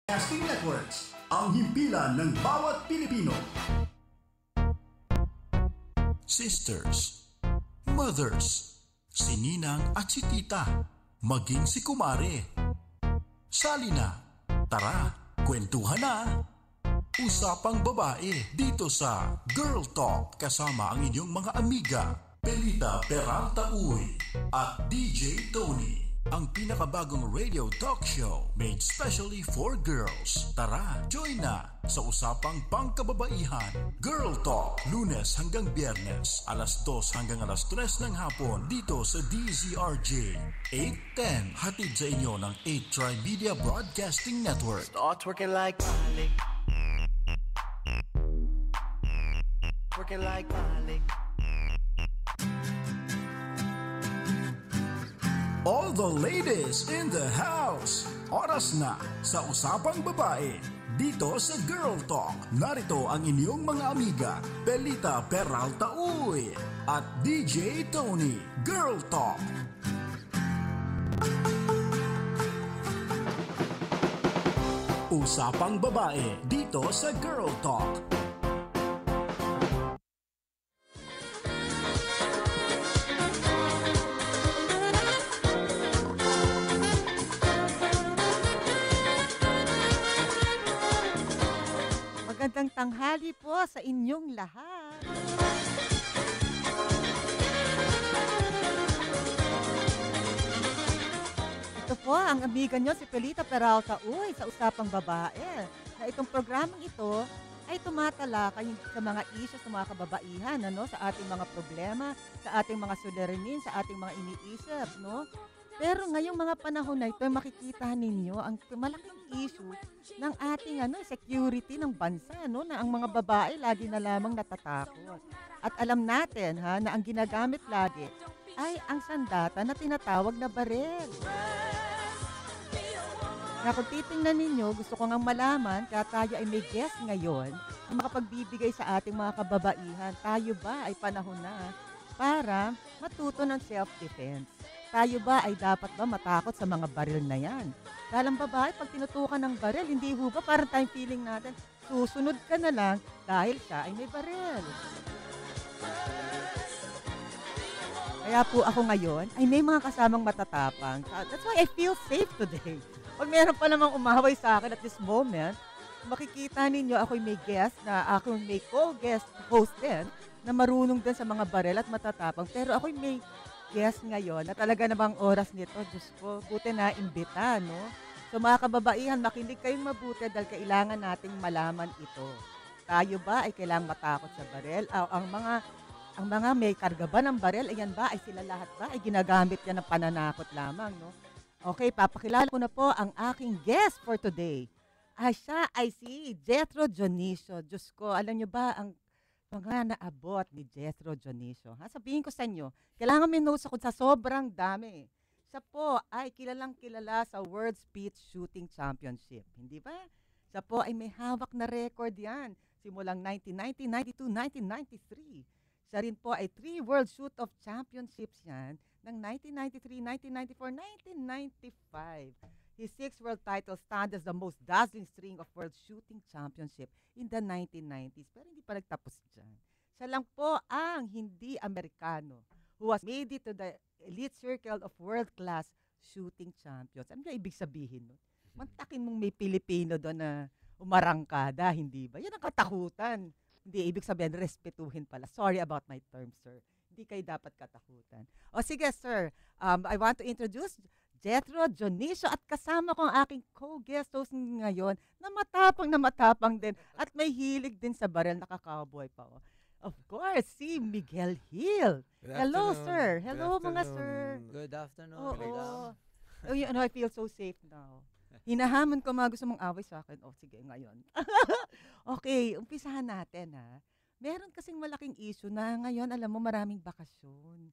Casting Networks, ang himpilan ng bawat Pilipino. Sisters, mothers, si Ninang at si Tita, maging si Kumare. Sali na, tara, kwentuhan na. Usapang babae dito sa Girl Talk kasama ang inyong mga amiga, Pelita Peralta Uy at DJ Tony. Ang pinakabagong radio talk show made specially for girls. Tara, join na sa usapang pangkababaihan. Girl Talk, Lunes hanggang Biyernes, alas 2 hanggang alas 3 ng hapon dito sa DZRJ 810. Hatid sa inyo ng 8 Trimedia Broadcasting Network. Start working like Malik. Working like Malik. All the ladies in the house, oras na sa Usapang Babae dito sa Girl Talk. Narito ang inyong mga amiga, Pelita Peralta Uy at DJ Tony. Girl Talk. Usapang Babae dito sa Girl Talk. Magandang tanghali po sa inyong lahat. Ito po ang amiga nyo si Pelita Peralta Uy sa Usapang Babae. Na itong programang ito ay tumatalakay sa mga isyu sa mga kababaihan, sa ating mga problema, sa ating mga suliranin, sa ating mga iniisip, no? Pero ngayong mga panahon na ito, makikita ninyo ang malaking issue ng ating security ng bansa, na ang mga babae lagi na lamang natatakot. At alam natin na ang ginagamit lagi ay ang sandata na tinatawag na baril. Na kung titingnan ninyo, gusto ko ngang malaman, kaya tayo ay may guest ngayon na makapagbibigay sa ating mga kababaihan. Tayo ba ay panahon na para matuto ng self-defense? Tayo ba ay dapat ba matakot sa mga baril na yan? Dahil ang babae, pag tinutukan ng baril, hindi ho ba parang time feeling natin, susunod ka na lang dahil siya ay may baril. Kaya po ako ngayon ay may mga kasamang matatapang. That's why I feel safe today. Pag meron pa namang umaway sa akin at this moment, makikita ninyo ako'y may guest na ako'y may co-guest host din na marunong din sa mga baril at matatapang. Pero ako'y may guest ngayon na talaga namang oras nito, Diyos ko, buti na imbita, no? So mga kababaihan, makinig kayong mabuti dahil kailangan nating malaman ito. Tayo ba ay kailangang matakot sa baril? Ang mga may karga ba ng baril, ayan ba, ay sila lahat ba ay ginagamit yan ng pananakot lamang, no? Okay, papakilala ko na po ang aking guest for today. Siya ay si Jethro Dionisio. Diyos ko, alam nyo ba ang mga naabot ni Jethro Dionisio? Sabihin ko sa inyo, kailangan may notes ako sa sobrang dami. Siya po ay kilalang kilala sa World Speed Shooting Championship. Hindi ba? Siya po ay may hawak na record yan. Simulang 1990, 92, 1993. Siya rin po ay 3 World Shoot-Off Championships yan ng 1993, 1994, 1995. His 6 world titles stand as the most dazzling string of world shooting championship in the 1990s. Pero hindi pa nagtapos dyan. Siya lang po ang hindi Amerikano who has made it to the elite circle of world-class shooting champions. Ano yung ibig sabihin nun? Mantakin mong may Pilipino doon na umarangkada, hindi ba? Yan ang katakutan. Hindi, ibig sabihin, respetuhin pala. Sorry about my term, sir. Hindi kayo dapat katakutan. O sige, sir. I want to introduce Jethro Dionisio at kasama ko ang aking co-guest host ngayon na matapang din at may hilig din sa baril, naka-cowboy pa. Of course, si Miguel Hill. Hello, sir. Hello, mga sir. Good afternoon. Oh, I feel so safe now. Hinahamon ko mga gusto mong away sa akin. Oh, sige, ngayon. Okay, umpisahan natin, ha. Meron kasing malaking issue na ngayon, alam mo, maraming bakasyon.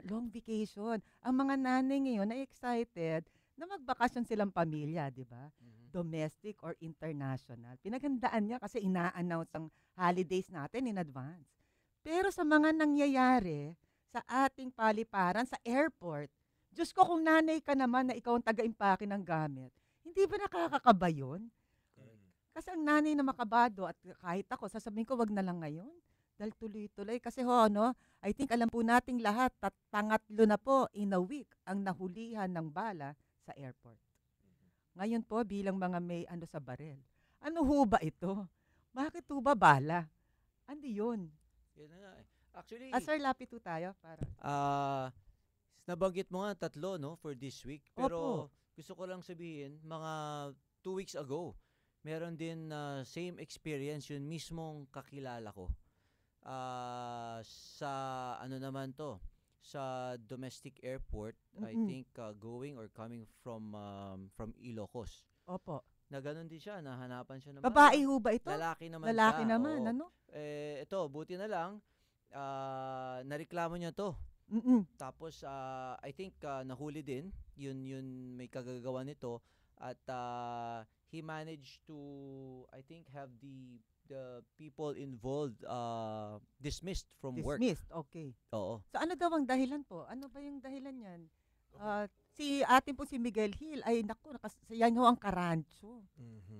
Long vacation. Ang mga nanay ngayon ay excited na magbakasyon silang pamilya, di ba? Domestic or international. Pinaghandaan niya kasi ina-announce ang holidays natin in advance. Pero sa mga nangyayari sa ating paliparan, sa airport, Diyos ko, kung nanay ka naman na ikaw ang taga-impake ng gamit, hindi Hindi ba nakakakaba yun? Kasi ang nanay na makabado at kahit ako, sasabihin ko, wag na lang ngayon. Dahil tuloy-tuloy. Kasi I think alam po nating lahat, pangatlo na po in a week ang nahulihan ng bala sa airport. Ngayon po, bilang mga may sa barel. Ano ho ba ito? Bakit ho ba bala? Ano yun? Yun na nga eh. Actually, Sir, lapit ho tayo. Para. nabanggit mo nga 3, no, for this week. Pero gusto ko lang sabihin, mga 2 weeks ago, meron din same experience yun mismong kakilala ko. Sa ano naman to, sa domestic airport, I think going or coming from Ilocos. Opo. Na ganun din siya, nahanapan siya ng Babae ho ba ito? Lalaki naman Lalaki siya. naman, oo. ano? Ito, buti na lang, nareklamo niya to. Tapos, I think, nahuli din. Yun may kagagawa nito. At he managed to, I think, have the people involved dismissed from work. Dismissed, okay. Oo. So ano daw ang dahilan po? Ano ba yung dahilan niyan? Si atin po si Miguel Hill, ay naku, yan ho ang karancho.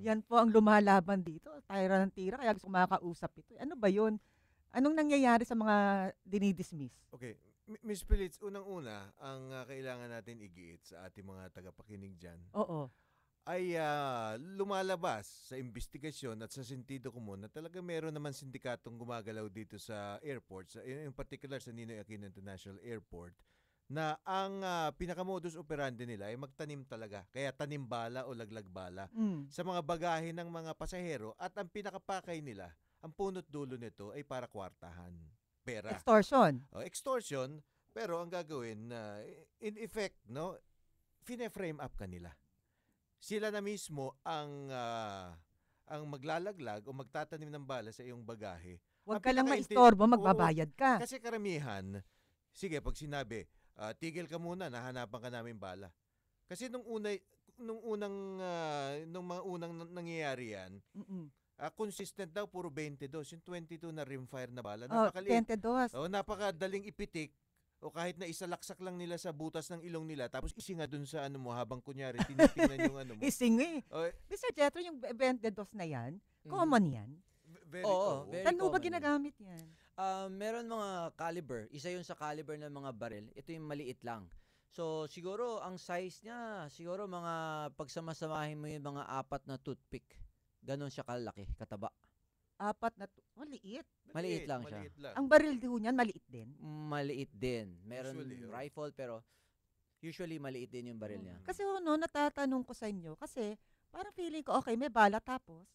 Yan po ang lumalaban dito. Tira ng tira, kaya gusto kumakausap ito. Ano ba yun? Anong nangyayari sa mga dinidismiss? Okay. Ms. Pilitz, unang-una, ang kailangan natin igiit sa ating mga tagapakinig dyan Oo. ay lumalabas sa investigasyon at sa sentido común na talaga meron naman sindikatong gumagalaw dito sa airport, in particular sa Ninoy Aquino International Airport, na ang pinakamodus operandi nila ay magtanim talaga. Kaya tanim bala o laglag bala sa mga bagahe ng mga pasahero, at ang pinakapakay nila, ang punot dulo nito ay para kwartahan. Pera. Extortion. Extortion, pero ang gagawin, in effect, no, fine-frame up kanila. Sila na mismo ang maglalaglag o magtatanim ng bala sa iyong bagahe. Huwag ka lang maistorbo, magbabayad ka. Kasi karamihan, sige, pag sinabi, tigil ka muna, nahanapan ka namin bala. Kasi nung mga unang nangyayari yan, consistent daw, puro 22. Yung 22 na rimfire na bala. Napakaliit. 22. Napakadaling ipitik. O kahit na isalaksak lang nila sa butas ng ilong nila, tapos isinga dun sa habang kunyari tinitingnan yung mo. Isingi. Mr. Jetro, yung 22 na yan, common yan. Very Saan mo ba ginagamit yan? Meron mga caliber. Isa yun sa caliber ng mga baril. Ito yung maliit lang. So, siguro, ang size niya, siguro pagsamasamahin mo yung mga 4 na toothpick. Ganon siya kalaki, kataba. 4 na maliit. Maliit lang siya. Ang baril din niyan, maliit din? Maliit din. Meron Usually, rifle, pero usually maliit din yung baril niya. Kasi natatanong ko sa inyo, kasi parang feeling ko, okay, may bala, tapos,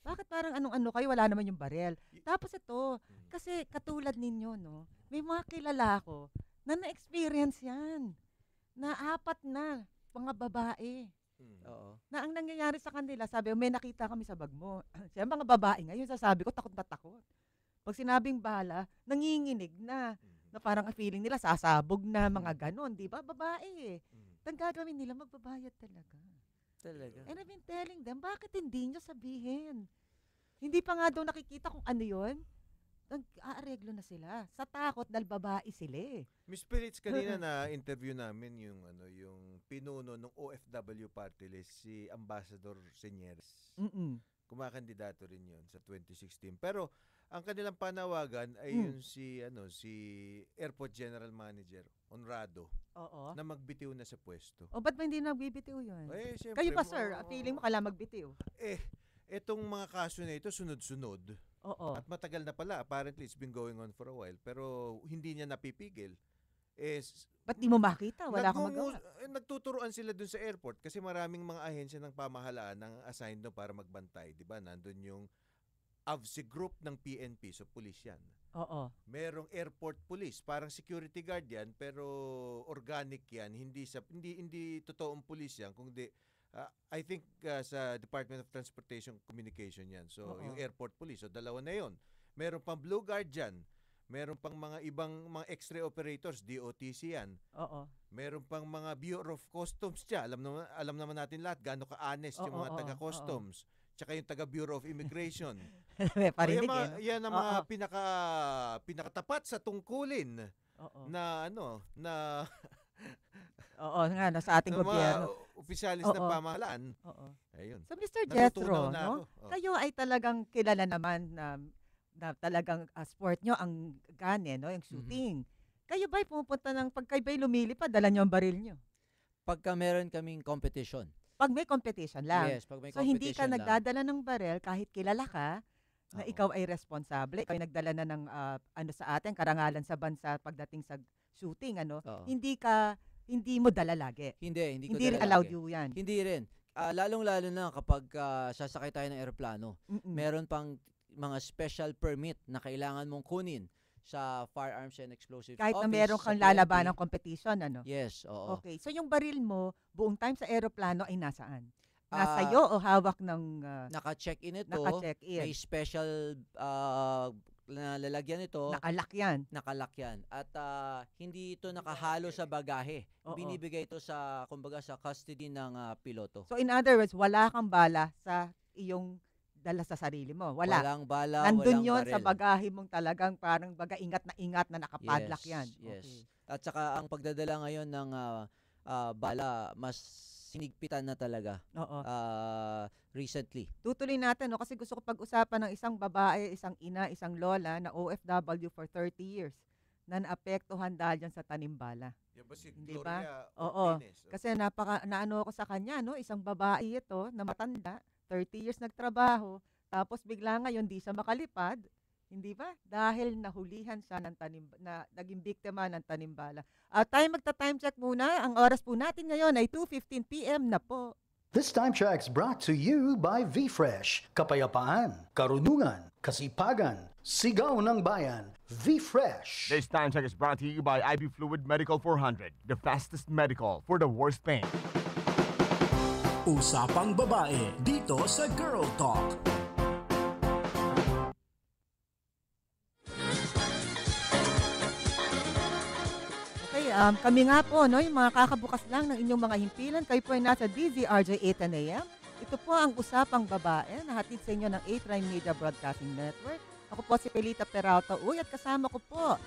bakit parang anong-ano kayo, wala naman yung baril. Tapos ito, kasi katulad ninyo, no, may mga kilala ko na na-experience yan. Na 4 na, mga babae. Oo. Na ang nangyayari sa kanila, sabi, may nakita kami sa bag mo. Siya, mga babae ngayon, sasabi ko, takot na takot. Pag sinabing bala, nanginginig na. Na parang feeling nila, sasabog na, mga ganon, di ba? Babae eh. Ang gagawin nila, magbabayad talaga. And I've been telling them, bakit hindi nyo sabihin? Hindi pa nga daw nakikita kung ano yun. Nag-aareglo na sila. Sa takot, dahil babae sila eh. Miss Spirits, kanina na interview namin yung pinuno ng OFW party list, si Ambassador Señeres. Kumakandidato rin yun sa 2016. Pero ang kanilang panawagan ay yun si Airport General Manager Honrado. Oo. Na magbitiw na sa pwesto. Ba't ba hindi nagbibitiw yun? Siyempre, Kayo pa sir, feeling mo kailangan magbitiw. Etong mga kaso na ito sunod-sunod. Oo. At matagal na pala. Apparently, it's been going on for a while. Pero hindi niya napipigil. Ba't di mo makita? Wala kang magawa. Nagtuturuan sila dun sa airport kasi maraming mga ahensya ng pamahalaan ang assigned doon para magbantay. Diba? Nandun yung AVSI group ng PNP. So, police yan. Oo. Merong airport police. Parang security guard yan. Pero organic yan. Hindi totoong police yan. Kundi I think sa Department of Transportation Communication yan. So, yung airport police. So, dalawa na yon. Meron pang Blue Guard dyan. Meron pang mga ibang mga X-ray operators, DOTC yan. Oo. Meron pang mga Bureau of Customs dyan. Alam naman natin lahat gaano ka-honest yung mga taga-customs. Tsaka yung taga-Bureau of Immigration. Parinig yan ang mga pinakatapat sa tungkulin na Oo nga, nasa ating Ng mga gobyerno. opisyalis ng Oo. pamahalaan. Oo. Ayun. So Mr. Natutunaw Jethro, na no? ako. Oh. Kayo ay talagang kilala naman na talagang sport nyo ang gun, no? Yung shooting. Kayo ba'y pumupunta pag kayo ba'y lumilipad, dala nyo ang baril nyo? Pagka meron kaming competition. Pag may competition lang. Yes, pag may So hindi ka competition lang. nagdadala ng baril kahit kilala ka na Oo. ikaw ay responsable. Ikaw ay nagdala na ng sa atin, karangalan sa bansa pagdating sa shooting, Oo. hindi mo dala lagi. Hindi ko Hindi rin dala allowed lagi. you yan. Hindi rin. Lalong-lalo na kapag sasakay tayo ng eroplano. Mm-mm. Meron pang mga special permit na kailangan mong kunin sa Firearms and Explosives Kahit na Office meron sa kang PNP. lalaban ng competition, ano? Yes, oo. Okay. So yung baril mo, buong time sa eroplano ay nasaan? Ah, Nasa iyo o hawak ng Naka-check-in ito. naka-check-in? May special na lalagyan ito. Nakalak yan. Nakalak yan. At hindi ito nakahalo sa bagahe. Oo. Binibigay ito sa, kumbaga, sa custody ng piloto. So in other words, wala kang bala sa iyong dala sa sarili mo. Wala. Walang bala, Nandun walang yon baril. sa bagahe mong talagang parang ingat na nakapadlock yan. Yes. Okay. At saka ang pagdadala ngayon ng bala, mas sinigpitan na talaga Oo. recently. Tutuloy natin, no? Kasi gusto ko pag-usapan ng isang babae, isang ina, isang lola na OFW for 30 years na naapektuhan dahil dyan sa tanimbala. Yan ba si Hindi ba? Gloria Oo. Ortines? Kasi naano ako sa kanya, no? Isang babae ito na matanda, 30 years nagtrabaho, tapos bigla ngayon di siya makalipad, hindi ba? Dahil nahulihan siya na naging biktima ng tanimbala. Tayo magta-time check muna. Ang oras po natin ngayon ay 2:15 PM na po. This time check's brought to you by VFresh. Kapayapaan, karunungan, kasipagan, sigaw ng bayan. VFresh. This time check is brought to you by IB Fluid Medical 400, the fastest medical for the worst pain. Usapang babae dito sa Girl Talk. Okay, kami nga po, no, yung mga kakabukas lang ng inyong mga himpilan, kayo po ay nasa DZRJ 8 AM. Ito po ang Usapang Babae, nahatid sa inyo ng 8 Media Broadcasting Network. Ako po si Pelita Peralta Uy at kasama ko po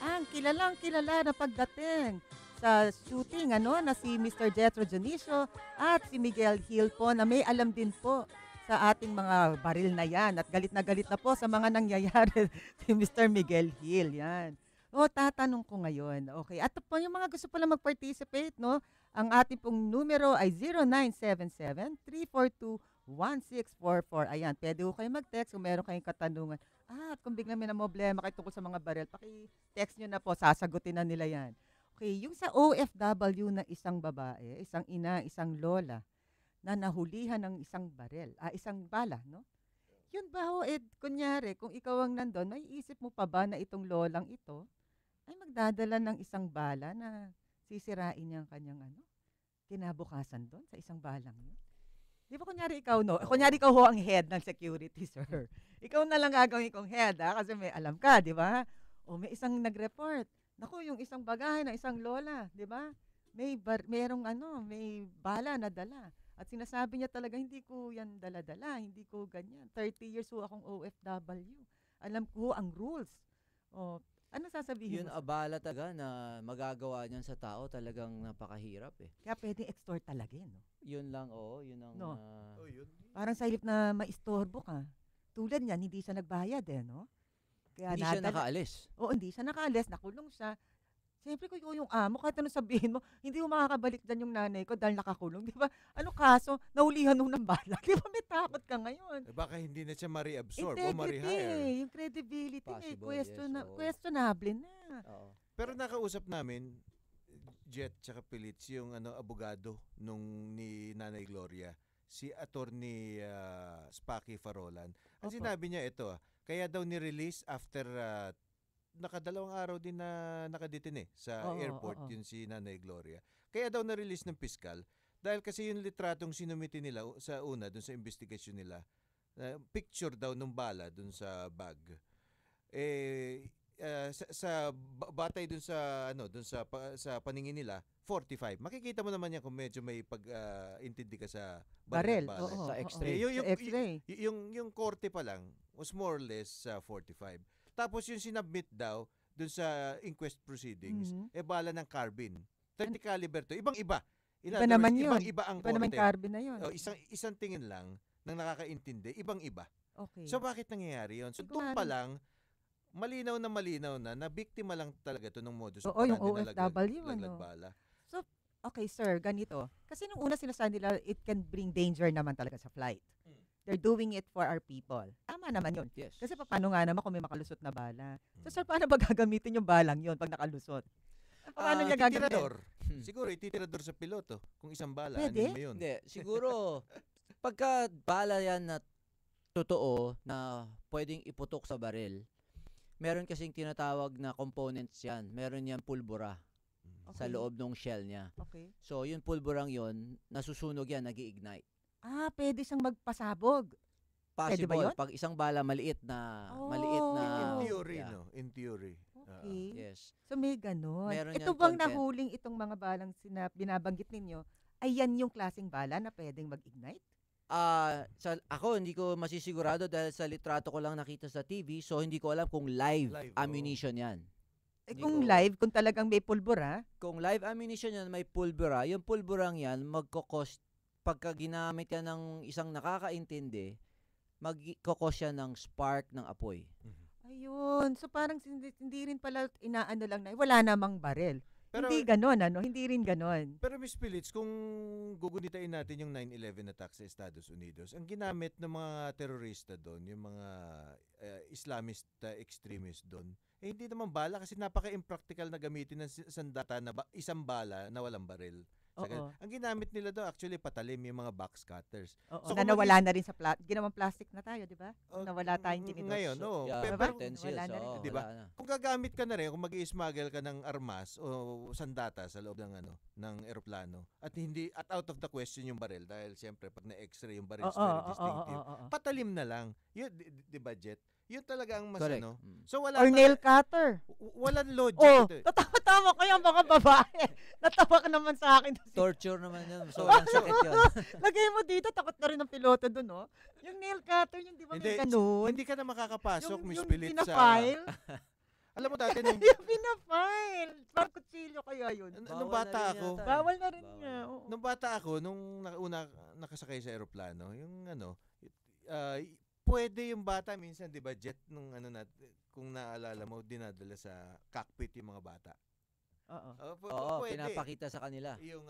ang kilala na pagdating sa shooting na si Mr. Jethro Janicio at si Miguel Hill po na may alam din po sa ating mga baril na yan at galit na po sa mga nangyayari si Mr. Miguel Hill yan. Tatanong ko ngayon. Okay. At po yung mga gusto pala mag-participate, no? Ang ating pong numero ay 0977-342-1644. Ayan, pwede ko kayo mag-text kung meron kayong katanungan. At kung biglang may problema kayo tungkol sa mga baril, paki-text nyo na po, sasagutin na nila yan. Okay, yung sa OFW na isang babae, isang ina, isang lola, na nahulihan ng isang baril, isang bala, no? Yun ba ho, kunyari, kung ikaw ang nandun, may isip mo pa ba na itong lolang ito ay magdadala ng isang bala na sisirain niya ang kanyang kinabukasan doon sa isang balang yun? Di ba kunyari ikaw, no? Kunyari ikaw ho ang head ng security, sir. Ikaw na lang gagawin kong head, kasi may alam ka, di ba? O may isang nag-report. Naku, yung isang bagahe ng isang lola, di ba? May bala na dala. At sinasabi niya talaga, hindi ko yan dala-dala, hindi ko ganyan. 30 years ho akong OFW. Alam ko ho ang rules. Ano sasabihin Yun mo? abala talaga na magagawa niyan sa tao, talagang napakahirap eh. Kaya pwedeng extort talaga, no? Yun lang, yun ang... No. Yun. Parang sa hilip na maistorbo ka. Tulad niyan, hindi siya nagbayad no? Kaya hindi siya nakaalis. Oo, hindi siya nakaalis, nakulong siya. Siyempre, kung yung amo, kahit anong sabihin mo, hindi mo makakabalik dyan yung nanay ko dahil nakakulong. Di ba? Ano kaso? Naulihan nung ng bala. Di ba may takot ka ngayon? Baka hindi na siya ma-reabsorb o Integrity, ma-rehire. yung credibility, Possible, yes, oo. questionable na. Oo. Pero nakausap namin, Jet tsaka Pilits, yung abogado ni Nanay Gloria, si Attorney Spaki Farolan. Ang Opo. sinabi niya ito, kaya daw ni-release after nakadalawang araw din na nakadetine sa Oo, airport oo. yun si Nanay Gloria. Kaya daw na-release ng piskal dahil kasi yung litratong sinumiti nila sa una dun sa investigasyon nila, picture daw ng bala dun sa bag. Batay dun sa sa paningin nila 45. Makikita mo naman yan kung medyo may intindi ka sa Baril. bala. Oo, Sa oo, X-ray. oo. Sa X-ray. Yung korte pa lang was more or less 45. Tapos yung sinubmit daw dun sa inquest proceedings, Mhm. bala ng carbine. 30 caliber to. Ibang-iba. Iba naman yun. Ibang-iba ang Iba naman korte. carbine na yun. Isang tingin lang ng nakakaintindi, ibang-iba. Okay. So bakit nangyayari yun? So Hindi ko doon pa lang, malinaw na biktima lang talaga to ng modus Oo, yung OFW, lagbala. So, okay sir, ganito. Kasi nung una sinasabi nila, it can bring danger naman talaga sa flight. They're doing it for our people. Tama naman yun. Yes. Kasi paano nga naman kung may makalusot na bala? So sir, paano ba gagamitin yung balang yun pag nakalusot? Paano niya gagamitin? Titirador. Siguro ititirador sa piloto. Kung isang bala, Pwede? ano mo yun? Hindi, siguro pagka bala yan na totoo na pwedeng iputok sa baril, meron kasing tinatawag na components yan. Meron yan pulbura sa loob ng shell niya. Okay. So, yung pulburang yon nasusunog yan, nag-ignite. Pwede siyang magpasabog. Pwede ba Possible. yun? Pag isang bala, maliit na, In theory, yeah. no? In theory. Okay. Yes. So may ganon. Meron Ito yan bang content. nahuling itong mga balang binabanggit ninyo, ay yan yung klaseng bala na pwedeng mag-ignite? Ako, hindi ko masisigurado dahil sa litrato ko lang nakita sa TV, so hindi ko alam kung live ammunition yan. Kung live, kung talagang may pulbura, Kung live ammunition yan, may pulbura, yung pulburang yan, magkakos, pagka ginamit yan ng isang nakakaintindi, magkakos yan ng spark ng apoy. ayun. So parang hindi rin pala inaano lang na, wala namang barel. Pero, Hindi ganon, Hindi rin ganon. pero Miss Pilits, kung gugunitain natin yung 9/11 attack sa Estados Unidos, ang ginamit ng mga terorista doon, yung mga Islamist extremist doon, hindi naman bala kasi napaka-impractical na gamitin ng sandata na isang bala na walang baril. Oo. Ang ginamit nila doon actually patalim yung mga box cutters. Oo, So, na kung nawala na rin sa ginawang plastic na tayo, di ba? Oh, Nawala tayong tinidor. Ngayon, no. Yeah, Diba? utensils, Wala na rin. oo, Diba? wala na. Kung gagamit ka na rin, kung mag-i-smuggle ka ng armas o sandata sa loob ng ng eroplano at out of the question yung baril dahil siyempre pag na-x-ray yung baril is very distinctive. Patalim na lang. Yun, di ba, Jet? Yun talaga ang mas Correct. So wala Or nail cutter. walang logic ito. Tatawa kayo ang mga babae. Natawa ka naman sa akin. Torture naman yun. Sobrang sakit yun. Lagay mo dito, takot na rin ang piloto dun, no? Yung nail cutter, yung di ba may ganun? Hindi ka na makakapasok, Miss yung Pilit, sa... pinafile. Alam mo dati nung Yung pinafile. Parang kutsilyo kaya yun. nung bata ako, Bawal na rin Bawal. nga. oo. nung bata ako, nung una nakasakay sa eroplano, yung pwede yung bata minsan, 'di ba, Jet nung kung naalala mo, dinadala sa cockpit yung mga bata. Oo. Oo, Pwede. pinapakita sa kanila. Yung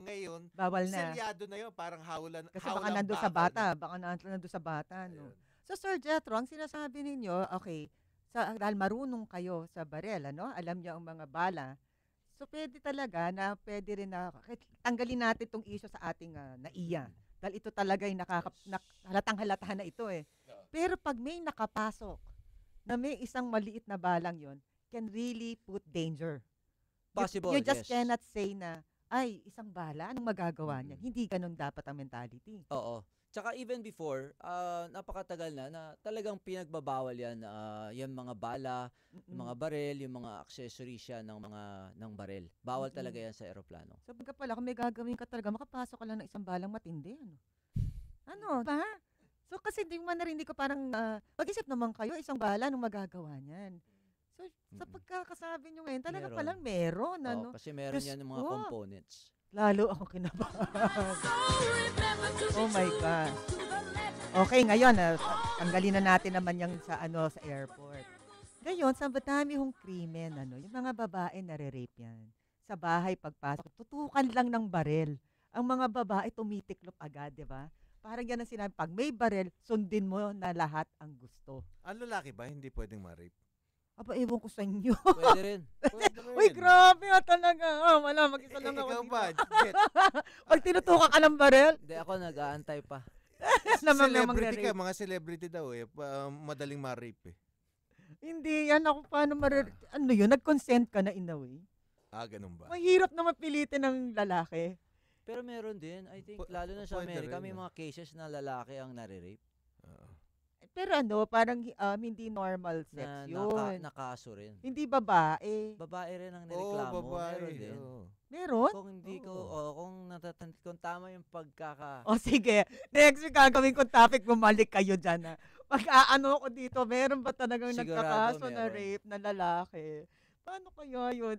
ngayon, Bawal na. selyado na yun, parang hawlan. Kasi baka nandun sa bata. Baka nandun sa bata, no? So, Sir Jetro, ang sinasabi ninyo, okay, dahil marunong kayo sa barel, alam niyo ang mga bala, so pwede talaga na pwede rin na, tanggalin natin itong issue sa ating NAIA. Dahil ito talaga yung halatang-halata na ito eh. Pero pag may nakapasok na may isang maliit na balang yon, can really put danger. Possible, You just yes. cannot say na, ay, isang bala, anong magagawa niyan? Hindi ganun dapat ang mentality. Oo. Tsaka even before, napakatagal na talagang pinagbabawal yan, yung mga bala, yung mga barel, yung mga accessories yan ng barel. Bawal talaga yan sa eroplano. So, baga pala, kung may gagawin ka talaga, makapasok ka lang ng isang balang matindi. Ano? Ba? So, kasi di man narinig ko parang, mag-isip naman kayo, isang bala, anong magagawa niyan? So, sa pagkakasabi nyo ngayon, talaga Meron. palang meron. Oo, kasi meron Diyos yan ng mga ko. components. Lalo ako kinabahan. Oh my God. Okay, ngayon, tanggalin na natin naman yung sa airport. Ngayon, sa madami hong krimen, yung mga babae nare-rape yan. Sa bahay pagpasok, tutukan lang ng barel. Ang mga babae tumitiklop agad, di ba? Parang yan ang sinabi, pag may barel, sundin mo na lahat ang gusto. Ang lalaki ba hindi pwedeng ma-rape? Aba, ewan ko sa inyo. Pwede rin. Pwede rin. Uy, grabe talaga. Wala, mag-isa lang ako Ikaw dito. ba, Jet? Pag tinutukan ka ng barel, Hindi, ako nag-aantay pa. Celebrity ka, mga celebrity daw madaling ma-rape eh. Hindi yan ako paano ano yun, nag-consent ka na in a way. Ganun ba? Mahirap na mapilitin ng lalaki. Pero meron din, I think, lalo na sa Pwede Amerika, rin, may mga cases na lalaki ang nare-rape. Pero parang hindi normal sex Na yun. nakaso rin. Hindi babae. Babae rin ang Oo, nireklamo. babae. Meron din. oo. Meron? Kung hindi ko, kung tama yung O sige, next week gagawin kong topic, bumalik kayo dyan. Pag-aano ko dito, meron ba talagang Sigurado nagkakaso na meron. rape na lalaki? Paano kaya yun?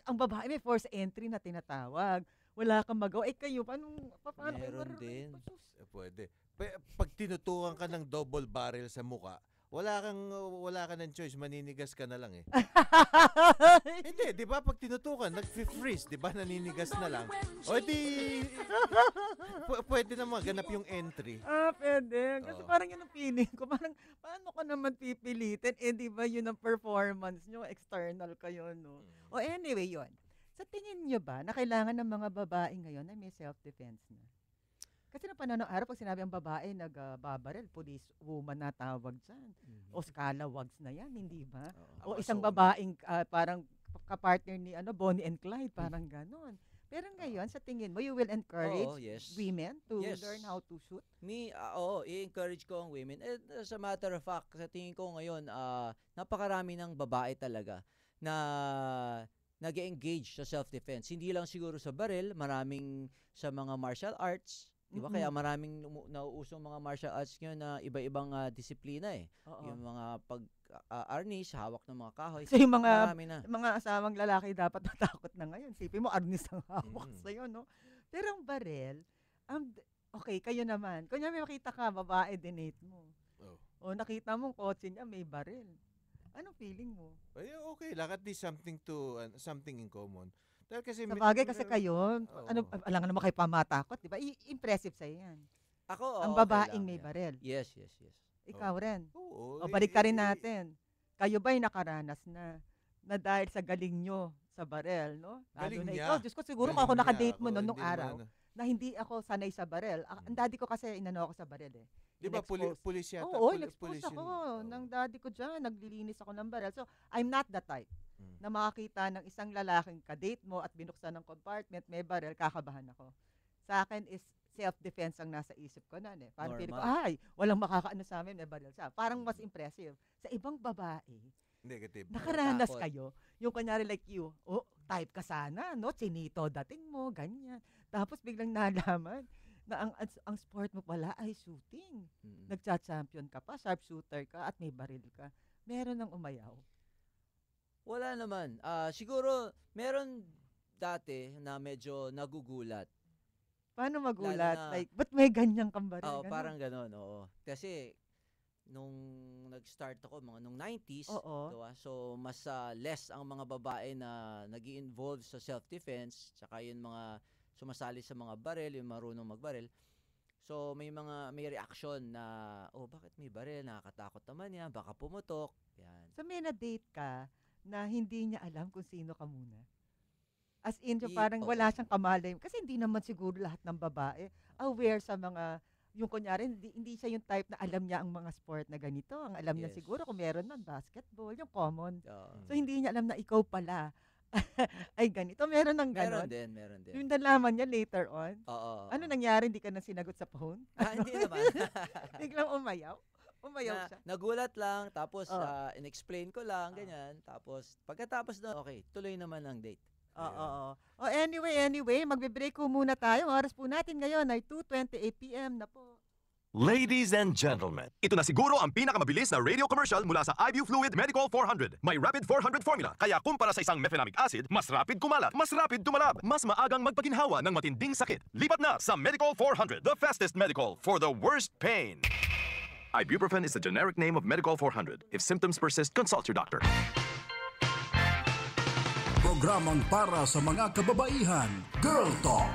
Ang babae may forced entry na tinatawag. Wala kang magawa. Kayo, paano kayo Meron din. Pwede. Pag tinutukan ka ng double barrel sa muka, wala ka ng choice, maninigas ka na lang eh. Hindi, 'di ba pag tinutukan, nag-freeze, 'di ba? Naninigas na lang. O di pwede na maganap yung entry. Pwede. Kasi parang yun ang feeling ko. Parang, paano ka naman pipilitin? Di ba yun ang performance nyo? External kayo, no? O anyway, yun. Sa tingin nyo ba na kailangan ng mga babae ngayon na may self-defense na? Kasi na pananaw-araw, pag sinabi ang babae, nagbabaril, police woman na tawag dyan. O scalawags na yan, hindi ba? O isang babaeng parang kapartner ni Bonnie and Clyde, parang ganon. Pero ngayon, sa tingin mo, you will encourage women to learn how to shoot? I-encourage ko ang women. As a matter of fact, sa tingin ko ngayon, napakarami ng babae talaga na nag-engage sa self-defense. Hindi lang siguro sa baril, maraming sa mga martial arts. Diba? Kaya maraming nauusong mga martial arts ngayon na iba-ibang disiplina eh. Yung mga arnis, hawak ng mga kahoy. So yung mga asawang lalaki dapat natakot na ngayon. Sipin mo, arnis ang hawak sa'yo, no? Pero ang baril, okay, kayo naman. Kanya may makita ka, babae, dinate mo. O nakita mong kotse niya, may baril. Anong feeling mo? Okay lang, at least something in common. Dahil kasi sabagay kasi kayo, alam naman kayo pamatakot, di ba? Impressive sa'yo yan. Ako, ang babaeng may baril. Yes. Ikaw rin. Oo. Balik ka rin natin. Kayo ba'y nakaranas na dahil sa galing nyo sa baril, no? Galing na niya. ikaw, Diyos ko, siguro kung ako nakadate mo nung araw, na hindi ako sanay sa baril. Ang daddy ko kasi inano ako sa baril eh. Di ba pulis yata? Oo, in-expose ako ng daddy ko dyan. Naglilinis ako ng baril. So, I'm not the type na makakita ng isang lalaking kadate mo at binuksan ng compartment, may baril, kakabahan ako. Sa akin is self-defense ang nasa isip ko na. Parang feeling ko, walang makakaano sa amin, may baril siya. Parang mas impressive. Sa ibang babae, negative. Nakaranas kayo. Yung kunyari like you, type ka sana, no? Chinito dating mo, ganyan. Tapos biglang nalaman na ang sport mo pala ay shooting. Nagcha-champion ka pa, sharpshooter ka, at may baril ka. Meron ng umayaw. Wala naman. Siguro, meron dati na medyo nagugulat. Paano magulat? Like, ba't may ganyang kang baril? Parang ganon, oo. Kasi, nung nag-start ako, nung 90s, diba? So, mas less ang mga babae na nag-i-involve sa self-defense, tsaka yung mga sumasali sa mga baril, yung marunong magbaril. So, may reaction na, bakit may baril? Nakakatakot naman yan, baka pumutok. Yan. So, may na-date ka na hindi niya alam kung sino ka muna? As in, parang wala siyang kamalay. Kasi hindi naman siguro lahat ng babae aware sa mga, yung kunyari, hindi siya yung type na alam niya ang mga sport na ganito. Ang alam niya siguro kung meron man, basketball, yung common. So, hindi niya alam na ikaw pala ay ganito. Meron ng ganon. Meron din. Yung nalaman niya later on. Ano nangyari? Hindi ka na sinagot sa phone? Hindi naman. Biglang umayaw siya. Nagulat lang, tapos in-explain ko lang, ganyan. Tapos, pagkatapos na, okay, tuloy naman ang date. Anyway, magbe-break ko muna tayo. Ang oras po natin ngayon ay 2:28 p.m. na po. Ladies and gentlemen, ito na siguro ang pinakamabilis na radio commercial mula sa IBU Fluid Medical 400. May Rapid 400 formula, kaya kumpara sa isang mefenamic acid, mas rapid kumalat, mas rapid tumalab, mas maagang magpaginhawa ng matinding sakit. Lipat na sa Medical 400, the fastest medical for the worst pain. Ibuprofen is the generic name of Medical 400. If symptoms persist, consult your doctor. Programang para sa mga kababaihan, Girl Talk.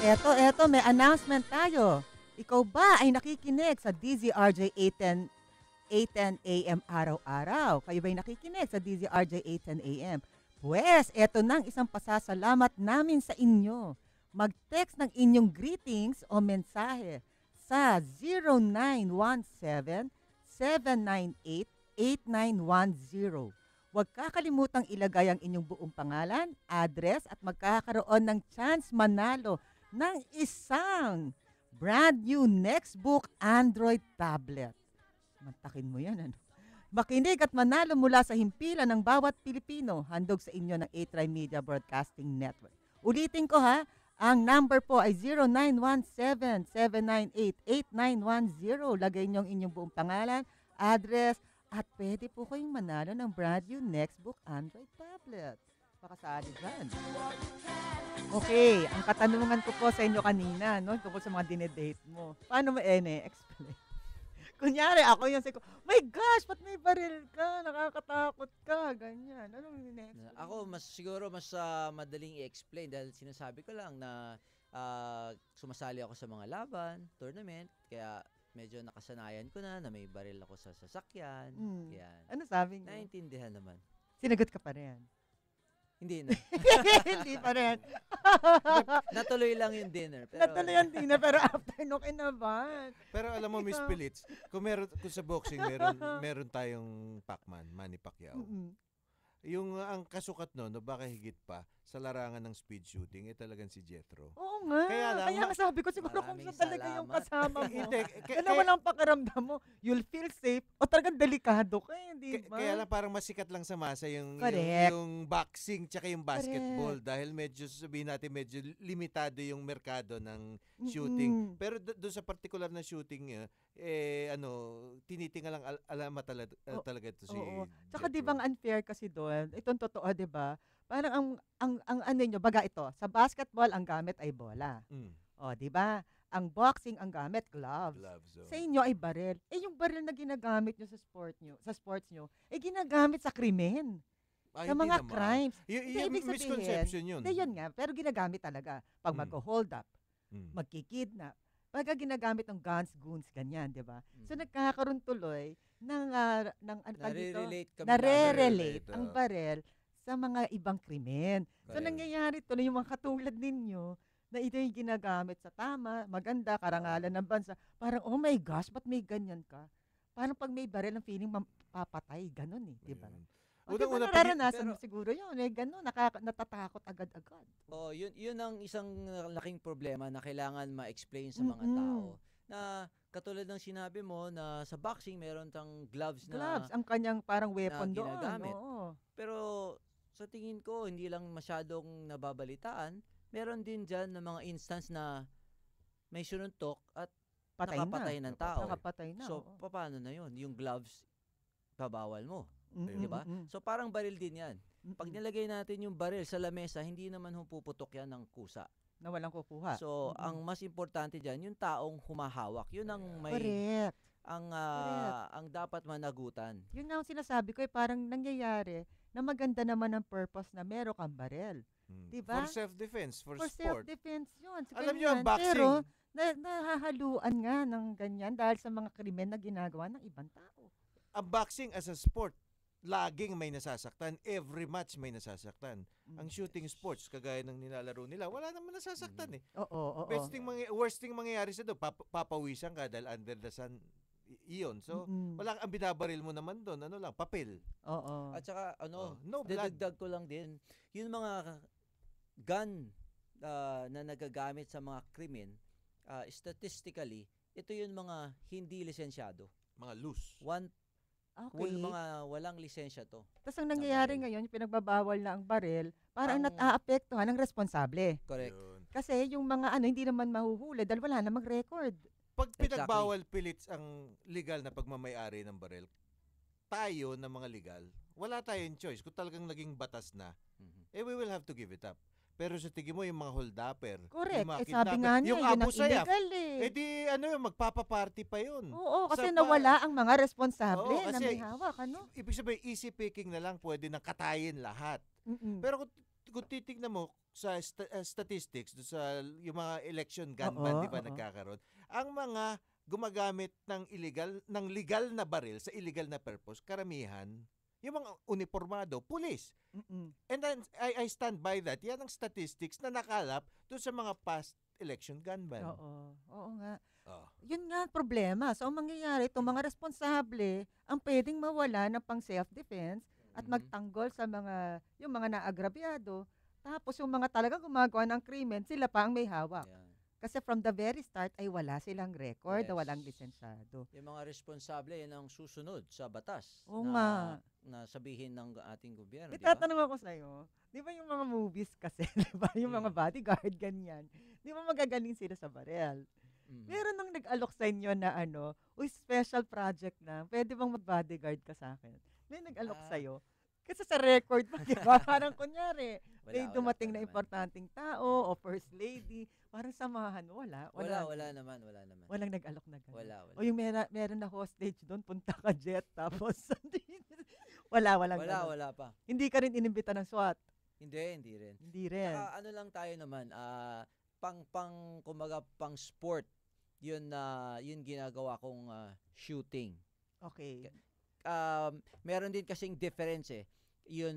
Eto, may announcement tayo. Ikaw ba ay nakikinig sa DZRJ 810 AM araw-araw? Kayo ba ay nakikinig sa DZRJ 810 AM? Pues, eto nang isang pasasalamat namin sa inyo. Mag-text ng inyong greetings o mensahe sa 0917-798-8910. Huwag kakalimutang ilagay ang inyong buong pangalan, address at magkakaroon ng chance manalo ng isang brand new Nextbook Android tablet. Mantakin mo yan, ano? Makinig at manalo mula sa himpilan ng bawat Pilipino, handog sa inyo ng A-Try Media Broadcasting Network. Ulitin ko ha, Ang number po ay 0917-798-8910. Lagay niyo ang inyong buong pangalan, address, at pwede po kayong manalo ng brand new Nextbook Android tablet. Pakasali dyan. Okay, ang katanungan ko po sa inyo kanina, no, tungkol sa mga dinedate mo. Paano mo explain? Kunyari, ako yung sabi ko, my gosh, ba't may baril ka? Nakakatakot ka, ganyan. Anong in-explain? Ako, siguro mas madaling i-explain dahil sinasabi ko lang na sumasali ako sa mga laban, tournament, kaya medyo nakasanayan ko na may baril ako sa sasakyan. Kaya, ano sabi niyo? naintindihan naman. Sinagot ka pa rin. Hindi na. Hindi pa rin. Natuloy lang yung dinner. Pero, Natuloy yung dinner, pero after nung kinabahan. Pero alam mo, Miss Pilits, kung sa boxing, meron tayong Pacman, Manny Pacquiao. Yung ang kasukat no baka higit pa sa larangan ng speed shooting, talagang si Jethro. Oo nga. Kaya nga sabi ko, siguro kung saan talaga yung kasama mo. Kaya walang pakiramdam mo, you'll feel safe o talagang delikado ka, hindi ba? Kaya lang parang masikat lang sa masa yung boxing tsaka yung basketball dahil medyo sabihin natin medyo limitado yung merkado ng shooting. Pero doon sa particular na shooting tinitinga lang alamat talaga ito si Oo. Tsaka di bang unfair kasi doon? Itong totoo, di ba? Parang ang ano nyo, baga ito, sa basketball ang gamit ay bola. O, di ba? Ang boxing ang gamit gloves. Sa inyo ay baril. Yung baril na ginagamit nyo sa sports nyo, ginagamit sa krimen. Sa mga crimes. Yung misconception yun. Hindi yun nga, pero ginagamit talaga. Pag mag-hold up, magkikidnap, pagka ginagamit ng guns, goons, ganyan, di ba? So, nagkakaroon tuloy ng nare-relate ang baril sa mga ibang krimen. So, nangyayari tuloy yung mga katulad ninyo na ito yung ginagamit sa tama, maganda, karangalan ng bansa. Parang, oh my gosh, ba't may ganyan ka? Parang pag may baril, ang feeling mapapatay, ganun di ba? Unang-una nararanasan mo siguro yun, gano'n, natatakot agad-agad. Yun ang isang laking problema na kailangan ma-explain sa mga tao. Na katulad ng sinabi mo na sa boxing meron tang gloves ang kanyang parang weapon na doon. Ginagamit. Pero sa tingin ko, hindi lang masyadong nababalitaan. Meron din dyan na mga instance na may sununtok at nakapatay ng tao. Nakapatay na. So, paano na yun? Yung gloves, pabawal mo. Diba? So parang baril din yan. Pag nilagay natin yung baril sa lamesa, hindi naman puputok yan ng kusa. Na walang kukuha. So ang mas importante dyan, yung taong humahawak. Yun ang may... Correct. Ang dapat managutan. Yun nga ang sinasabi ko, parang nangyayari na maganda naman ang purpose na meron kang baril. Diba? For self-defense, for sport. Self-defense yun. Alam niyo ang boxing. Pero nahahaluan nga ng ganyan dahil sa mga krimen na ginagawa ng ibang tao. Ang boxing as a sport, laging may nasasaktan. Every match may nasasaktan. Ang shooting sports, kagaya ng nilalaro nila, wala naman nasasaktan Oo. Worst thing mangyayari sa doon, papawisan ka dahil under the sun iyon. So, wala ang binabaril mo naman doon. Ano lang, papel. Oo. At saka, no blood. dadagdag ko lang din, yung mga gun na nagagamit sa mga krimen, statistically, ito yung mga hindi lisensyado. Mga loose. Mga walang lisensya to. Tapos ang nangyayari ngayon, yung pinagbabawal na ang baril, parang naaapektuhan ng responsable. Correct. Kasi yung mga hindi naman mahuhuli dahil wala namang record. Pag pinagbawal Pilits ang legal na pagmamayari ng baril, tayo na mga legal, wala tayong choice. Kung talagang naging batas na, we will have to give it up. Pero sa tingin mo yung mga hold-upper, correct. yung mga Sabi nga niya, yung yun ang Abu Sayyaf, illegal magpapaparty pa yun. Oo, kasi nawala ang mga responsable na may hawak, Ibig sabihin, easy picking na lang, pwede nang katayin lahat. Pero kung titignan mo sa statistics, sa yung mga election gunman, di ba nagkakaroon, ang mga gumagamit ng legal na baril sa illegal na purpose, karamihan, yung mga uniformado, pulis. And then, I stand by that. Yan ang statistics na nakalap doon sa mga past election gunmen. Oo nga. Yun nga ang problema. So, ang mangyayari, itong mga responsable, ang pwedeng mawala ng pang self-defense at magtanggol sa yung mga naagrabyado. Tapos, yung mga talagang gumagawa ng krimen, sila pa ang may hawak. Kasi from the very start ay wala silang record, Yes. walang lisensyado. Yung mga responsable, yan ang susunod sa batas Oo nga. na sabihin ng ating gobyerno, May di ba? tatanong ako sa'yo, di ba yung mga movies kasi, di ba, yung mga bodyguard, ganyan, di ba magagaling sila sa barel? Mm. Meron nang nag-alok sa inyo na uy, special project na, pwede bang mag-bodyguard ka sa akin? May nag-alok sa'yo. Kasi sa record mo, di ba? Parang kunyari, may dumating na importanteng tao o first lady, parang samahan, wala naman. Walang nag-alok na gano'n. Wala. O yung meron na hostage doon, punta ka jet, tapos walang gano'n. Wala pa. Hindi ka rin inimbita ng SWAT. Hindi rin. Hindi rin. Ano lang tayo naman, kumbaga pang sport, yun ginagawa kong shooting. Okay. Meron din kasing difference yun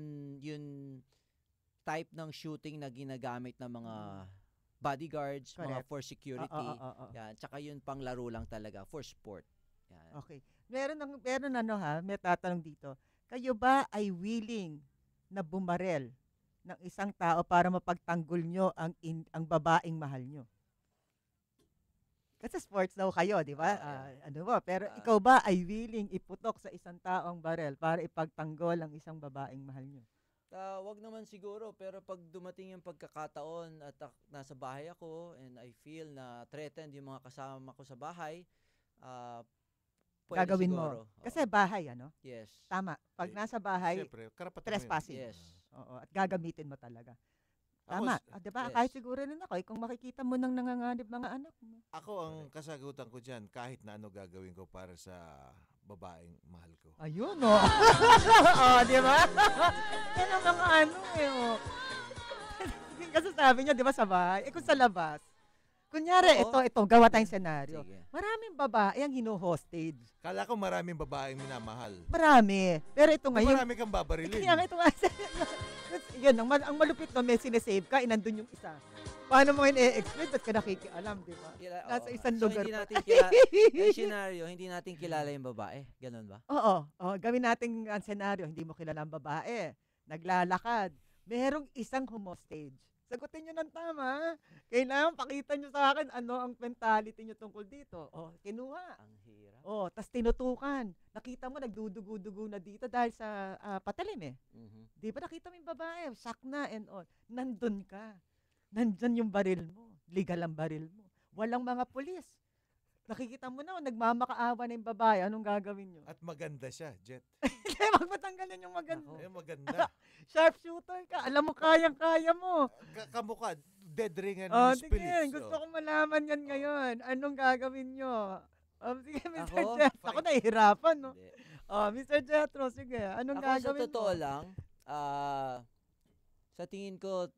type ng shooting na ginagamit ng mga bodyguards, mga Correct. for security. Oo. Yan, tsaka yun pang laro lang talaga for sport. Yan. Okay. May tatanong dito. Kayo ba ay willing na bumarel ng isang tao para mapagtanggol nyo ang babaeng mahal nyo? Kasi sports daw kayo, di ba? Pero ikaw ba ay willing iputok sa isang taong barel para ipagtanggol ang isang babaeng mahal nyo? Wag naman siguro, pero pag dumating yung pagkakataon at nasa bahay ako and I feel na threatened yung mga kasama ko sa bahay, pwede Gagawin siguro. mo. Kasi bahay, Yes. Tama. Pag nasa bahay, Siyempre, karapatan mo yun. trespassing. Yes. Oo, at gagamitin mo talaga. Ako, Tama. Di ba? yes. Kahit siguro rin ako, kung makikita mo nang nanganganib mga anak mo. Ako ang kasagutan ko dyan, kahit na ano gagawin ko para sa babaeng mahal ko. Ayun, oh. Di ba? Yan ang mga Kasi sabi niya, di ba, sa bahay? Kung sa labas, kunyari, Oo. ito, gawa tayong senaryo. Sige. Maraming babae ang hino-hostage. Kala ko maraming babaeng minamahal. Marami. Pero ito ngayon, Marami kang babarilin. kaya nga ito nga, yun, ang malupit no, may sinesave ka, inandun yung isa. Paano mo i-explain? Ba't ka nakikialam, di ba? Nasa isang lugar hindi pa. natin scenario, hindi natin kilala yung babae. Ganun ba? Oo. Gawin natin ang senaryo, hindi mo kilala ang babae. Naglalakad. Merong isang humostage. Sagutin nyo ng tama. Kailangan pakita nyo sa akin ano ang mentality nyo tungkol dito. Kinuha. Ang hirap. Tas tinutukan. Nakita mo, nagdudugo-dugo na dito dahil sa patalim eh. Mhm. Di ba nakita mo yung babae, shock na and all. Nandun ka. Nandyan yung baril mo. Legal ang baril mo. Walang mga pulis. Nakikita mo na, nagmamakaawa na yung babae. Anong gagawin nyo? At maganda siya, Jet. Hindi, magpatanggalin yung maganda. Maganda. Sharpshooter ka. Alam mo, kayang-kaya mo. Kamukha, dead ring and Sige, Phillips. gusto kong malaman yan ngayon. Anong gagawin nyo? Sige, Mr. Ako? Jet. Ako nahihirapan, no? Hindi. Mr. Jetro, sige. Anong Ako gagawin sa totoo mo? lang, sa tingin ko,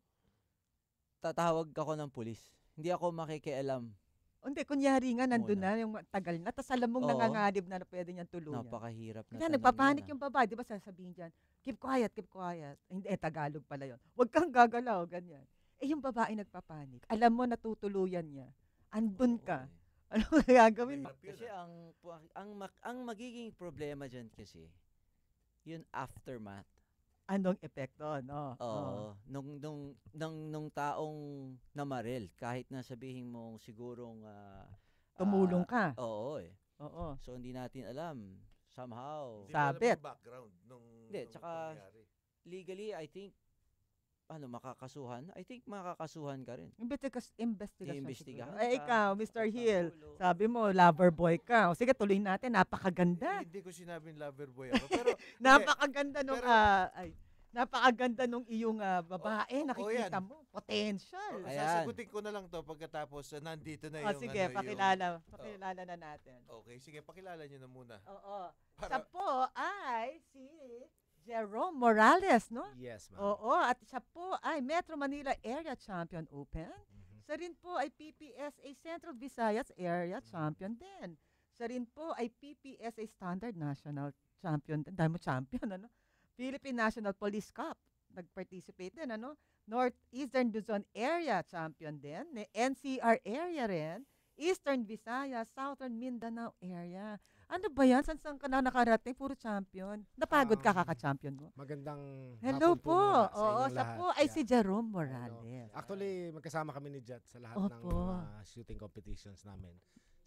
tatawag ako ng pulis. Hindi ako makikialam. Hindi, kunyari nga, nandun Muna. na, yung tagal na, tapos alam mong Oo. nanganganib na pwede niyang tuluyan. Napakahirap na Kaya tanong nagpapanik yan, yung babae, di ba sasabihin dyan, keep quiet, keep quiet. Hindi, Tagalog pala yun. Huwag kang gagalaw, ganyan. Yung babae nagpapanik, alam mo natutuluyan niya. Andun Oo, ka. eh. Ano gagawin mo? Kasi ang magiging problema dyan kasi, yun aftermath. Anong epekto, no? Oo. Nung taong namaril, kahit na sabihin mo sigurong Tumulong ka. Oo eh. Oo. So hindi natin alam somehow. Hindi mo alam Sabit. yung background nung Tsaka pangyayari. legally I think makakasuhan. I think makakasuhan ka rin. Investigasyon Iimbestigahan siguro. ka, Ikaw, Mr. Hill, magpapagulo. sabi mo, lover boy ka. O sige, tuloy natin. Napakaganda. Hindi ko sinabing lover boy ako. Pero, Napakaganda nung, Pero- napakaganda nung iyong babae. yan. Nakikita mo. Potential. Ayan. sasagutin ko na lang to pagkatapos nandito na yung Sige, yung- pakilala na natin. Okay, sige, pakilala nyo na muna. Oo. Siya Para- po ay si Jerome Morales, no? Yes, ma'am. Oo, at siya po ay Metro Manila Area Champion Open. Siya rin po ay PPSA Central Visayas Area Champion din. Siya rin po ay PPSA Standard National Champion din. Dahil mo champion, ano? Philippine National Police Cup. Nag-participate din, ano? Northeastern Luzon Area Champion din. NCR area rin. Eastern Visayas, Southern Mindanao area. Ano ba yan? Saan ka na nakarating? Puro champion. Napagod ka kaka-champion mo? Magandang Hello hapon po. muna sa Oo, inyong siya lahat. po ay Yeah. si Jerome Morales. Actually, magkasama kami ni Jet sa lahat ng Opo. shooting competitions namin.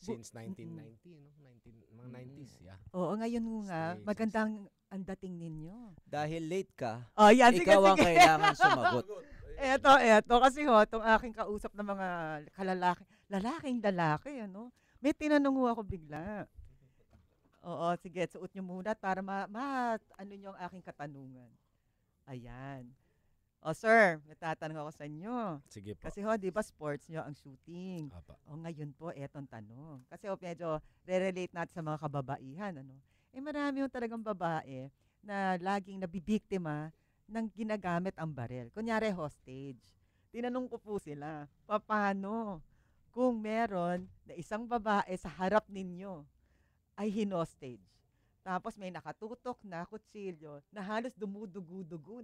Since 1990, no? Mga 90s, yeah. Oo, ngayon nga, Stay, magandang ang dating ninyo. Dahil late ka, Oh, yan. Sige, ikaw ang sige. kailangan sumagot. Eto. Kasi itong aking kausap na mga lalaking, ano? May tinanong ho ako bigla. Oo, sige, suot nyo muna para ano nyo ang aking katanungan. Ayan. O, sir, may tatanong ako sa inyo. Sige po. Kasi di ba sports nyo ang shooting? Apa. O, ngayon po, etong tanong. Kasi medyo re-relate natin sa mga kababaihan, ano? Marami yung talagang babae na laging nabibiktima ng ginagamit ang barel. Kunyari, hostage. Tinanong ko po sila, paano kung meron na isang babae sa harap ninyo ay hinostage? Tapos may nakatutok na kutsilyo na halos dumudugo-dugo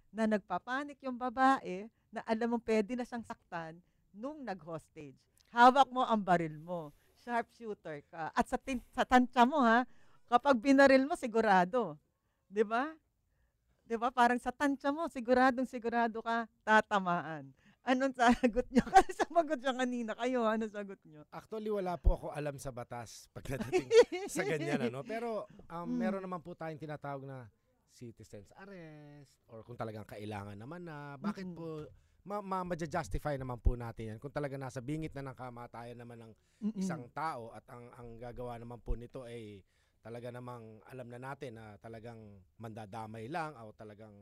na nagpapanik yung babae na alam mong pwede na siyang saktan nung nag-hostage. Hawak mo ang baril mo. Sharpshooter ka. At sa tansya mo, kapag binaril mo, sigurado. Di ba? Di ba? Parang sa tansya mo, sigurado ka tatamaan. Anong sagot nyo? Kasi sumagot siya kanina. Kayo, anong sagot nyo? Actually, wala po ako alam sa batas pagdating sa ganyan, ano? Pero meron naman po tayong tinatawag na citizen's arrest or kung talagang kailangan naman na. Bakit po ma-justify naman po natin yan kung talaga nasa bingit na ng kamatayan naman ng isang tao at ang gagawa naman po nito ay talaga namang alam na natin na talagang mandadamay lang o talagang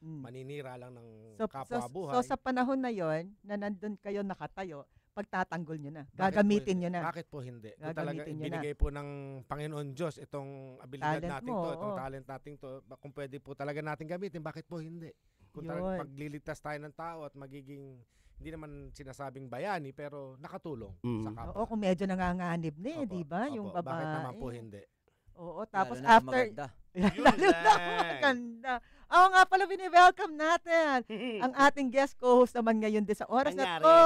maninira lang ng kapwa-buhay. So sa panahon na yon na nandun kayo nakatayo, pagtatanggol nyo na. Bakit Gagamitin po, nyo na. Bakit po hindi? Kung talaga Gagamitin nyo na. binigay po ng Panginoon Diyos itong abilidad Talent natin mo, to, itong oo. talent natin to, kung pwede po talaga natin gamitin, bakit po hindi? Kung Yun. talagang pagliligtas tayo ng tao at magiging, hindi naman sinasabing bayani, pero nakatulong sa kapwa. Oo, kung medyo nanganganib na Opo, di ba? Yung opo. babae. Bakit naman po hindi? Oo, tapos Lalo na kung after... maganda. Lalo na maganda. Oo nga pala, welcome natin. Ang ating guest co-host naman ngayon din sa oras na to,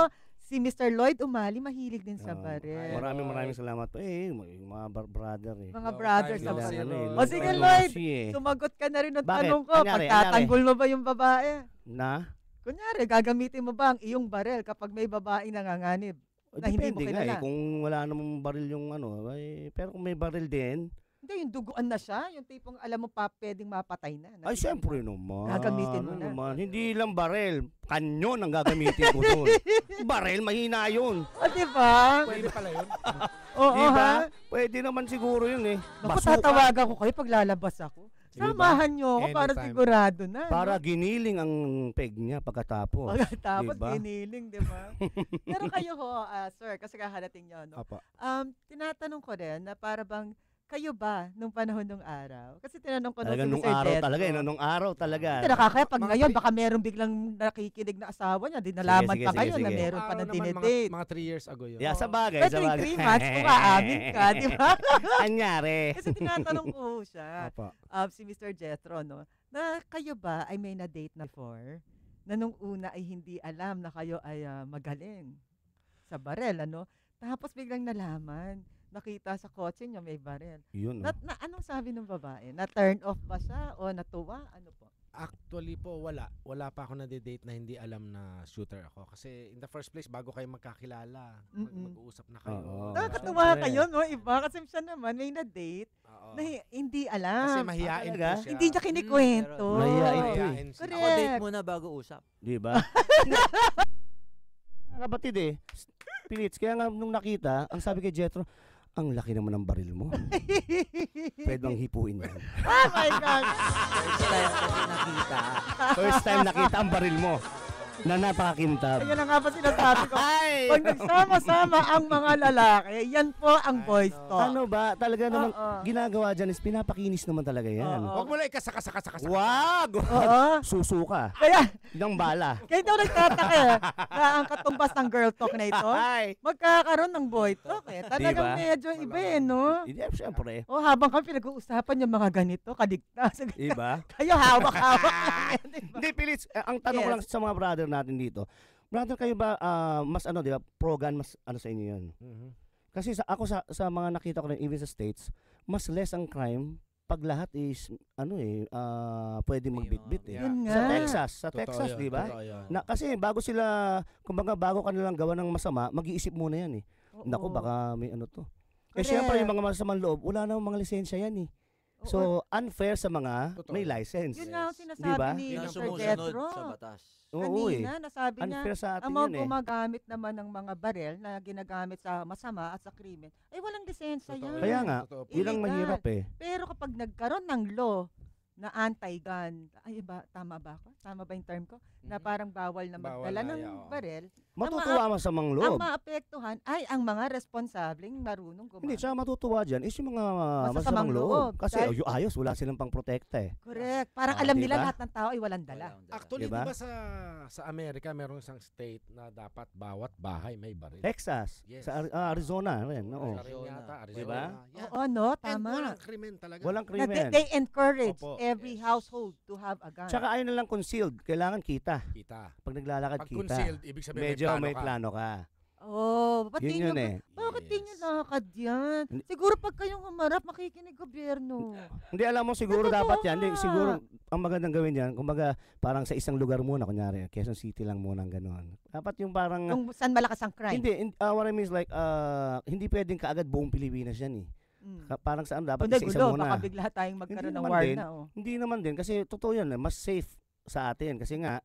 si Mr. Lloyd Umali, mahilig din sa baril. Maraming salamat po. Mga brother eh. Mga brothers time sa no baril. see. O sige Lloyd, eh. sumagot ka na rin ng Bakit? tanong ko. Anyari? Pagtatanggol mo ba yung babae? Na? Kunyari, gagamitin mo ba ang iyong baril kapag may babaeng nanganganib? Na hindi mo Depende nga kilala? eh. Kung wala namang baril yung pero kung may baril din, Hindi, yung duguan na siya. Yung tipong alam mo pa, pwedeng mapatay na. ay syempre naman. Gagamitin mo na. Naman. Hindi lang baril. Kanyon ang gagamitin ko doon. Baril, mahina yun. O, diba? Pwede pala yun. Oo, Diba? ha? Pwede naman siguro yun eh. Naku, Basuka. tatawagan ko kayo pag lalabas ako. Diba? Samahan nyo ako para Anytime. sigurado na. Para no? giniling ang peg niya pagkatapos. Pagkatapos, diba? giniling, di ba? Pero kayo ho, sir, kasi kakarating nyo, no? Apa. Tinatanong ko rin na para bang kayo ba nung panahon nung araw? Kasi tinanong ko Talaga si nung Sir araw Jetro. talaga. Nung araw talaga. Hindi nakakaya pag Mga ngayon, three- baka merong biglang nakikinig na asawa niya, di nalaman sige, pa sige, kayo na sige. meron pa Araw na naman, dinedate. mga 3 years ago yun. Yeah, sa bagay, Pero sa tuwing bagay. 3 months, kung aamin ka, di ba? Anyari. Kasi tinatanong ko siya, Apa. si Mr. Jetro, no, na kayo ba ay may na-date na before na nung una ay hindi alam na kayo ay magaling sa barel, ano? Tapos biglang nalaman, nakita sa kotse niya may barel. Yun. Na anong sabi ng babae? Na-turn off ba siya o natuwa? Ano po? Actually po, wala. Wala pa ako na-date na hindi alam na shooter ako. Kasi in the first place, bago kayo magkakilala, mag-uusap na kayo. Oo. Nakakatuwa syempre. kayo, no? Iba, kasi siya naman may na-date Oo. na hindi alam. Kasi mahihain po talaga? siya. Hindi niya kinikwento. Mahihain po eh. Mahihain siya. Ako date Correct. muna bago usap. Di ba? Kapatid eh. Pilits, kaya nga nung nakita, ang sabi kay Jetro, ang laki naman ng baril mo. Pwede bang hipuin yan? Oh my God! First time kasi nakita. First time nakita ang baril mo na napakakintab. Ayun na nga ba sinasabi ko. Ay! Pag nagsama-sama ang mga lalaki, yan po ang boys talk. Ano ba? Talaga naman, Oo. ginagawa dyan is pinapakinis naman talaga yan. Oo. Huwag mo lang ikasaka-saka-saka. Wag! Oo. Susuka. Kaya, Ilang bala. kaya daw nagtataka na ang katumbas ng girl talk na ito, Ay! magkakaroon ng boy talk eh. Talagang Diba? medyo iba eh, no? Hindi, syempre. O habang kami pinag-uusapan yung mga ganito, kadigtas. Diba? Kayo hawak-hawak lang yan, diba? Hindi, Pilits, ang tanong ko Yes. lang sa mga brother natin dito. Brother, kayo ba, mas ano, di ba, pro-gun, mas ano sa inyo yun? Kasi sa mga nakita ko rin, even sa States, mas less ang crime pag lahat is pwedeng magbitbit eh. Yun Sa nga. Texas, yun, di ba? totoo yun. Kasi bago ka nilang gawa ng masama, mag-iisip muna yan eh. Oo. Naku, baka may ano to. Eh Correct. syempre yung mga masamang loob, wala namang mga lisensya yan eh. So, unfair sa mga Totoo. may license. Yun nga ang sinasabi Diba? ni Yun ang Sir sumusunod Jethro. sa batas. Oo eh. Kanina, nasabi niya, Unfair sa atin ang mga yun eh. gumagamit naman ng mga barel na ginagamit sa masama at sa krimen, ay walang lisensya Totoo yan. Kaya nga, Totoo po. yun ang Illegal. mahirap eh. Pero kapag nagkaroon ng law na anti-gun, tama ba ako? Tama ba yung term ko? Na parang bawal na Bawal magdala na, ng oo. barel, Matutuwa mo sa mga ang loob. maapektuhan ay ang mga responsableng marunong Hindi, gumamit. tsaka matutuwa dyan is yung mga Masasamang masamang loob. loob. Kasi Dahil- ayos, wala silang pang protekta eh. Correct. Parang Ah, alam diba? nila lahat ng tao ay walang dala. Actually, Diba? di ba sa Amerika, merong isang state na dapat bawat bahay may baril? Texas, Yes. sa Arizona rin. Oo. Sa rin yata, Arizona. Diba? Yeah. Oo, no? And Tama. walang krimen talaga. Walang Na krimen. they encourage Opo. every Yes. household to have a gun. Tsaka ayaw na lang concealed. Kailangan kita. Kita. Pag naglalakad Pag kita. concealed, ibig sabihin Medyo may ka. plano ka. Oh, ba't di Yun nyo, eh. bakit di nyo Yes. lakad yan? Siguro pag kayong humarap, makikinig gobyerno. Hindi, alam mo siguro Totoo dapat yan. Hindi, nga. siguro ang magandang gawin yan, kumbaga parang sa isang lugar muna, kunyari, Quezon City lang muna, gano'n. Dapat yung parang, Kung saan malakas ang crime. hindi, what I mean is like, hindi pwedeng kaagad buong Pilipinas yan eh. Mm. Parang saan dapat Kundi isa-isa gulo, muna. baka bigla tayong magkaroon ng naman war din. na. Oh. Hindi naman din, kasi totoo yan, mas safe sa atin. Kasi nga,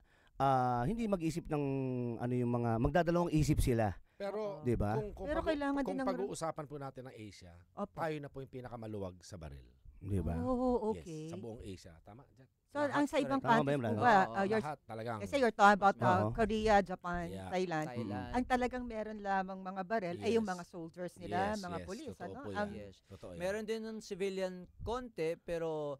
hindi mag-isip ng ano yung mga, magdadalawang isip sila. Pero, Di ba? Pero kailangan din kung ng- pag-uusapan po natin ng Asia, Opo. tayo na po yung pinakamaluwag sa baril. Di ba? Oh, okay. Yes, sa buong Asia. Tama? So, ang sa ibang Tama ba countries yun, po Brad? ba, Oo, you're- lahat talagang. kasi you're talking about Oo. Korea, Japan, Yeah. Thailand. Thailand. Ang talagang meron lamang mga barel ay yung Yes. mga soldiers nila, Yes, mga yes, police. totoo Ano? po Ang, yan. Yes. Totoo yan. Meron din ng civilian konti pero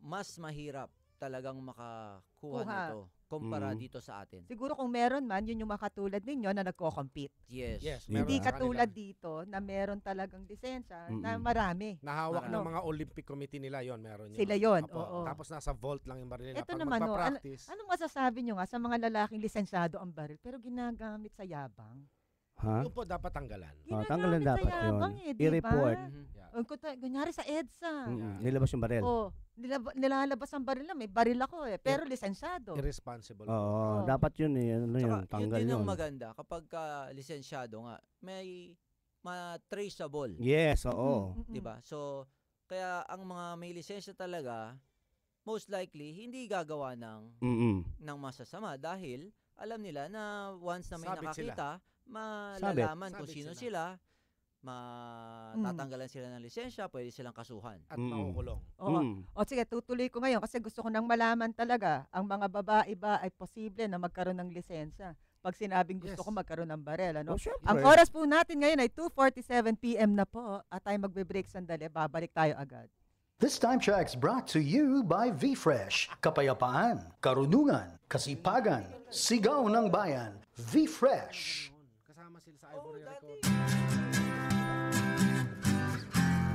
mas mahirap talagang makakuha Kuha. nito kumpara Mhm. dito sa atin. siguro kung meron man, yun yung makatulad ninyo na nagko-compete. Yes. Yes, Diba? Hindi meron sa katulad kanila. dito na meron talagang lisensya na Mm-mm. marami. Nahawak ng Ano? mga Olympic Committee nila yon, meron yun. Sila yun, Opo. oo. Tapos nasa vault lang yung baril nila. Ito Pag naman, no, magpa-practice, Anong masasabi nyo nga sa mga lalaking lisensyado ang baril pero ginagamit sa yabang? Ha? yun po dapat tanggalan. Tanggalan Ginagamit dapat sa yun. yabang eh, di I-report. ba? Mhm. Yeah. O, kunyari sa EDSA. Nilabas yung barel. Oh, nilalabas ang baril na may baril ako eh, pero lisensyado. Irresponsible. Oo, Oo. dapat yun eh. Ano yun, Tsaka, yun tanggal din yun. ang maganda kapag lisensyado nga, may ma-traceable. Yes, oo. Mm. 'Di ba? So, kaya ang mga may lisensya talaga, most likely, hindi gagawa ng masasama dahil alam nila na once na may Sabit nakakita, malalaman kung Sabit sino sila. sila, matatanggalan sila ng lisensya, pwede silang kasuhan. At makukulong. Oo. O sige, tutuloy ko ngayon kasi gusto ko nang malaman talaga ang mga babae ba ay posible na magkaroon ng lisensya pag sinabing gusto Yes. ko magkaroon ng barel. Ano? Oh, syempre. Ang oras po natin ngayon ay 2:47 PM na po at tayo magbe-break sandali. Babalik tayo agad. This time check's brought to you by VFresh. Kapayapaan, karunungan, kasipagan, sigaw ng bayan. VFresh. Kasama sila sa Ivory Record.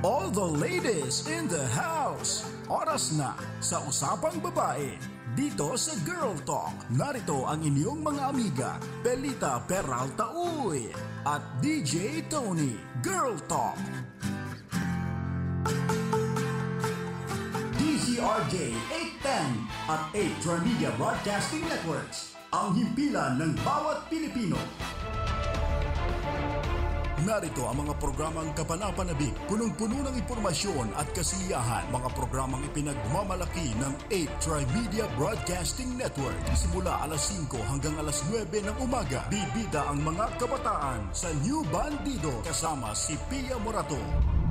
All the ladies in the house. Oras na sa Usapang Babae. Dito sa Girl Talk, narito ang inyong mga amiga, Belita Peralta Uy at DJ Tony. Girl Talk. DZRJ 810 at 8 Transmedia Broadcasting Networks. Ang himpilan ng bawat Pilipino. Narito ang mga programang kapanapanabik, punong-puno ng impormasyon at kasiyahan. Mga programang ipinagmamalaki ng 8 Trimedia Broadcasting Network. Simula alas 5 hanggang alas 9 ng umaga, bibida ang mga kabataan sa New Bandido kasama si Pia Morato.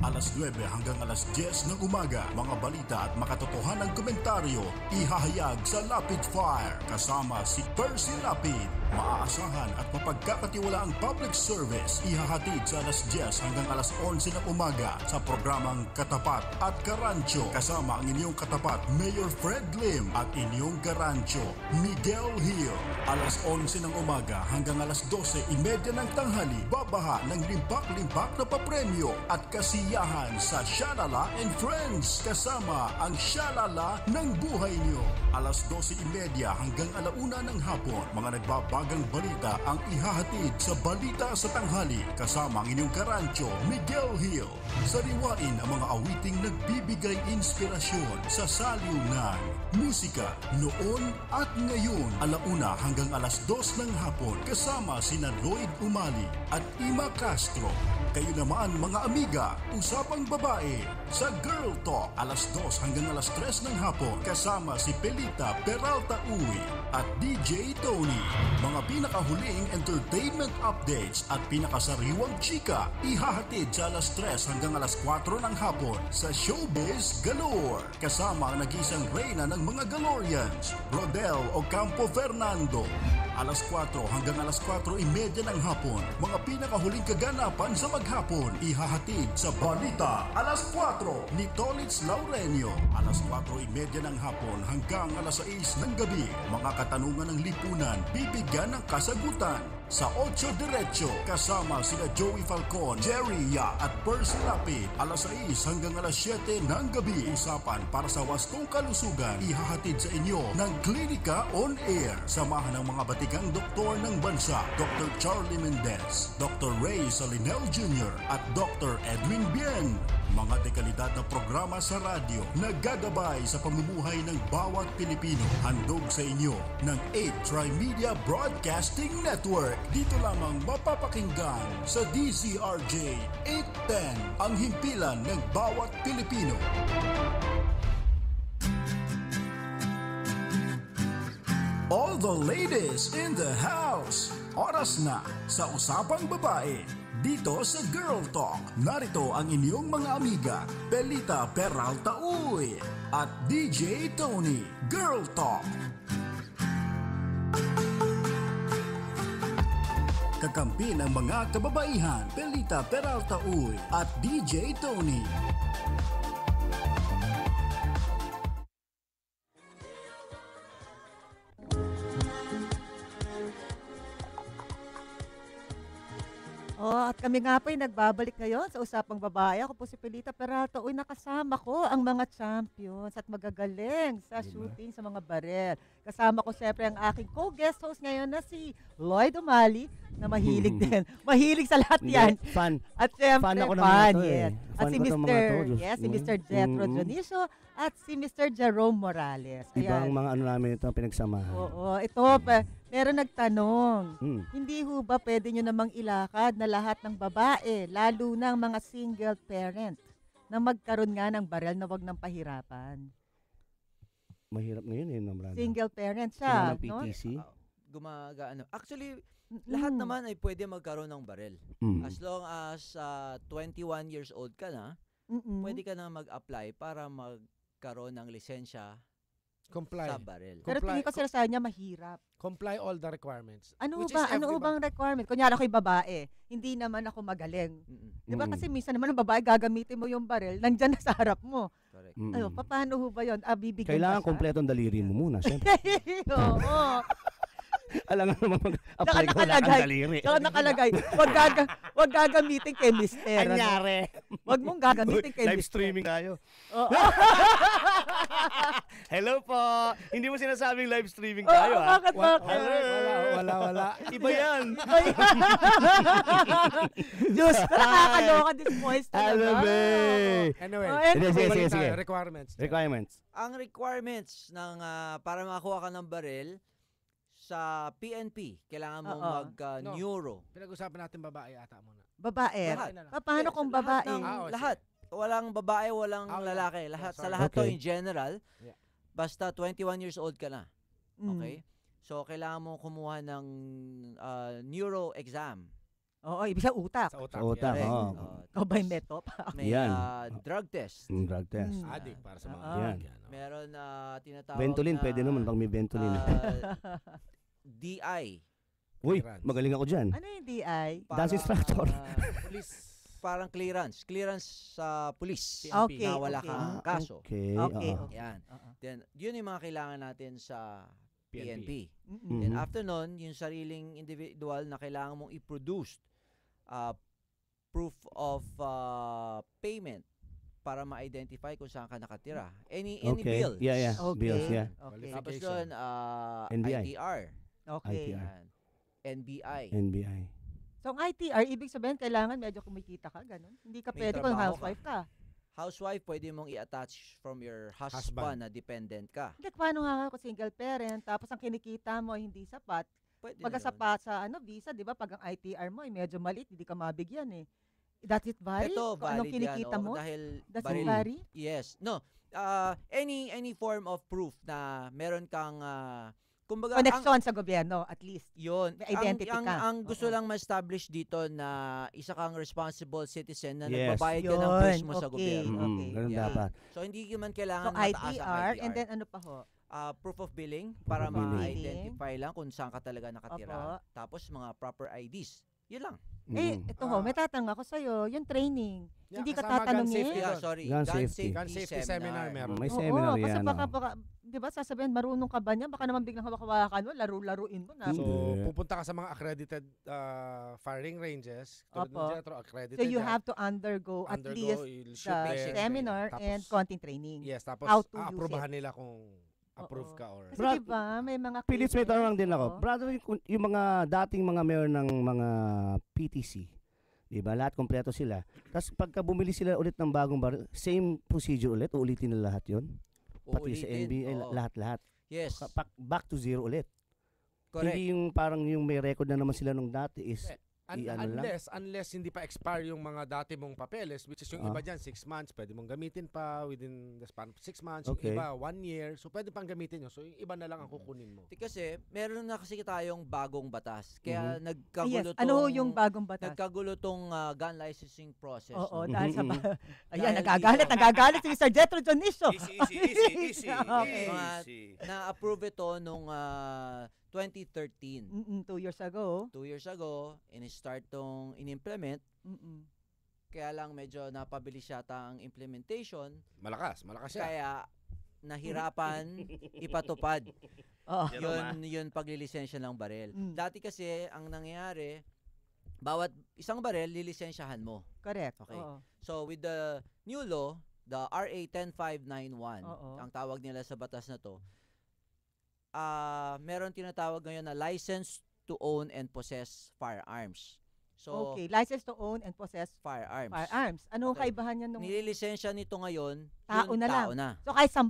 Alas 9 hanggang alas 10 ng umaga, mga balita at makatotohanang komentaryo ihahayag sa Lapid Fire kasama si Percy Lapid. Maaasahan at mapagkakatiwalaang public service ihahatid sa alas 10 hanggang alas 11 ng umaga sa programang Katapat at Karancho kasama ang inyong katapat Mayor Fred Lim at inyong Karancho Miguel Hill. Alas 11 ng umaga hanggang alas 12:30 ng tanghali, babaha ng limpak-limpak na papremyo at kasiyahan kasiyahan sa Shalala and Friends kasama ang Shalala ng buhay nyo. Alas 12:30 hanggang 1:00 ng hapon, mga nagbabagang balita ang ihahatid sa Balita sa Tanghali kasama ang inyong karancho, Miguel Hill. Sariwain ang mga awiting nagbibigay inspirasyon sa saliw ng musika noon at ngayon. 1:00 hanggang 2:00 ng hapon kasama sina Lloyd Umali at Ima Castro. Kayo naman mga amiga, usapang babae sa Girl Talk 2:00 hanggang 3:00 ng hapon kasama si Pelita Peralta Uy at DJ Tony. Mga pinakahuling entertainment updates at pinakasariwang chika ihahatid sa 3:00 hanggang 4:00 ng hapon sa Showbiz Galore kasama ang nag-isang reyna ng mga Galorians, Rodel Ocampo Fernando. 4:00 hanggang 4:30 ng hapon, mga pinakahuling kaganapan sa maghapon ihahatid sa Balita 4:00 ni Tolitz Laurenio. 4:30 ng hapon hanggang 6:00 ng gabi, mga katanungan ng lipunan bibigyan ng kasagutan sa 8 Diretso kasama sina Joey Falcon, Jerry Ya at Percy Lapid. 6:00 hanggang 7:00 ng gabi, usapan para sa wastong kalusugan ihahatid sa inyo ng Klinika on Air. Samahan ng mga batikang doktor ng bansa, Dr. Charlie Mendez, Dr. Ray Salinel Jr. at Dr. Edwin Bien. Mga dekalidad na programa sa radyo na gagabay sa pamumuhay ng bawat Pilipino. Handog sa inyo ng 8 Trimedia Broadcasting Network. Dito lamang mapapakinggan sa DZRJ 810, ang himpilan ng bawat Pilipino. All the ladies in the house. Oras na sa Usapang Babae. Dito sa Girl Talk, narito ang inyong mga amiga, Pelita Peralta Uy at DJ Tony. Girl Talk. Kakampi ng mga kababaihan, Pelita Peralta Uy at DJ Tony. At kami nga po ay nagbabalik ngayon sa Usapang Babae. Ako po si Pelita Peralta. Uy, nakasama ko ang mga champions at magagaling sa shooting sa mga barel. Kasama ko siyempre ang aking co-guest host ngayon na si Lloyd Umali, na mahilig din. Mahilig sa lahat yan. Fan. At siyempre, Fan ako ng fan, mga to yes. At si si Mr. Jetro Dionisio at si Mr. Jerome Morales. Iba ang mga ano namin ito pinagsamahan. Oo, ito meron nagtanong, hindi ho ba pwede nyo namang ilakad na lahat ng babae, lalo ng mga single parent, na magkaroon nga ng barel na wag ng pahirapan? Mahirap ngayon Namrana. Single parent siya, ng PTC? Gumagaano. Actually, lahat naman ay pwede magkaroon ng barel. As long as 21 years old ka na, pwede ka na mag-apply para magkaroon ng lisensya sa barel. Pero tingin ko sila sa niya mahirap. Comply all the requirements. Ano bang requirement? Kunyari ako'y babae, hindi naman ako magaling. Di ba kasi minsan naman ang babae, gagamitin mo yung barel, nandyan na sa harap mo. Correct. Paano ho ba yun? Bibigyan kailangan ba siya? kompletong daliri mo muna, syempre. Oo. Alam nga naman mag-apply ko wala kang daliri. Saka nakalagay, wag gagamitin kay mister. Anyari. Wag mong gagamitin kay Live mister. streaming tayo. Hello po. Hindi mo sinasabing live streaming tayo, ha? Bakit? Wala. Iba yan. Diyos ko, nakakaloka this voice talaga. Anyway, sige. Requirements. Ang requirements ng para makakuha ka ng barel sa PNP, kailangan mo mag-neuro. Pinag-usapan natin babae ata muna. Babae? Paano kung babae? Lahat. Walang babae, walang lalaki. Sa lahat to in general. Basta 21 years old ka na. Okay? So, kailangan mo kumuha ng neuro exam. Oo, ibig sa utak. Sa utak, O by metop. May drug test. Drug test. Adik para sa mga yan. Meron tinatawag Ventolin, na pwede naman pag may Ventolin. DI. Uy, magaling ako dyan. Ano yung DI? Dance instructor. Police. Parang clearance. Clearance sa police. Okay. Na wala kang kaso. Okay. Yan. Then, yun yung mga kailangan natin sa PNP. Mm-hmm. Then after nun, yung sariling individual na kailangan mong i-produce proof of payment para ma-identify kung saan ka nakatira. Any Okay. bill. Yeah. Okay. Bills, yeah. Okay. Tapos doon, NBI. ITR. Okay. ITR. Yan. NBI. NBI. So, ang ITR, ibig sabihin, kailangan medyo kumikita ka, ganun. Hindi ka May pwede kung trabaho housewife ka. Housewife, pwede mong i-attach from your husband na dependent ka. Hindi, paano nga ako single parent, tapos ang kinikita mo hindi sapat. Pwede Pag na yun. sapat sa visa, di ba, pag ang ITR mo ay medyo maliit, hindi ka mabigyan eh. Does it vary? Ito, Kung anong valid kinikita yan. mo? Dahil Does it baril- vary? Yes. No. Any form of proof na meron kang kumbaga Connection sa gobyerno, at least. yun. May identity ka. Ang gusto Oo. lang ma-establish dito na isa kang responsible citizen na Yes. nagbabayad ka ng Yun, buwis mo sa okay. gobyerno. Okay. Ganun Yeah. dapat. So hindi man So, kailangan mataas ang ITR, ITR. and then ano pa ho? Proof of billing para of billing. ma-identify lang kung saan ka talaga nakatira. Opo. Tapos mga proper IDs. Yun lang. Ito ho, may tatanong ako sa'yo, yung training, Yeah, hindi ka kasama gun tatanungin? safety. Yeah, Gun- sorry. gun safety. Gun safety seminar meron. May Oo, seminar kasi yan. baka, di ba, sasabihin, marunong ka ba niya? Baka naman biglang hawak-hawakan mo, laro-laruin mo na. So, Hindi. pupunta ka sa mga accredited firing ranges. Tulad Opo. ng Jetro, accredited So, you yan. have to undergo at least you'll shoot the there. seminar Tapos- and konting training. Yes, tapos how to use aaprobahan it. nila kung approve Oo. ka or... Kasi Brad, di ba, may mga Pilit, may cases, tanong din ako. oo. Brother, yung mga dating mga mayor ng mga PTC, di ba? Lahat kompleto sila. Tapos pagka bumili sila ulit ng bagong baril, same procedure ulit, uulitin nila lahat yon. Pati sa Uulitin, NBA, oo. lahat-lahat. Yes. Back to zero ulit. Correct. Hindi yung parang yung may record na naman sila nung dati is i-ano lang. Unless hindi pa expire yung mga dati mong papeles, which is yung iba dyan, 6 months, pwede mong gamitin pa within the span of 6 months. Okay. Yung iba, 1 year. So, pwede pang gamitin yun. So, yung iba na lang ang kukunin mo. Kasi meron na kasi tayong bagong batas. Kaya Yes, nagkagulo ano ho yung bagong batas? nagkagulo tong gun licensing process. Oo, no? dahil sa ayan, Dahil nagagalit si Mr. Jetro Dionisio. Easy. Okay. Na-approve ito nung 2013. 2 years ago. 2 years ago, in-start tong in-implement. Kaya lang medyo napabilis yata ang implementation. Malakas siya. Kaya nahirapan ipatupad. Oh. Yun paglilisensya ng barel. Mm. Dati kasi ang nangyayari, bawat isang barel lilisensyahan mo. Correct. Okay. Oo. So with the new law, the RA 10591, Oo. ang tawag nila sa batas na to, meron tinatawag ngayon na license to own and possess firearms. So, Okay, license to own and possess firearms. firearms. Ano ang Okay. kaibahan niya nung Nililisensya nito ngayon, Tao yun, na lang. tao na. So kahit 10.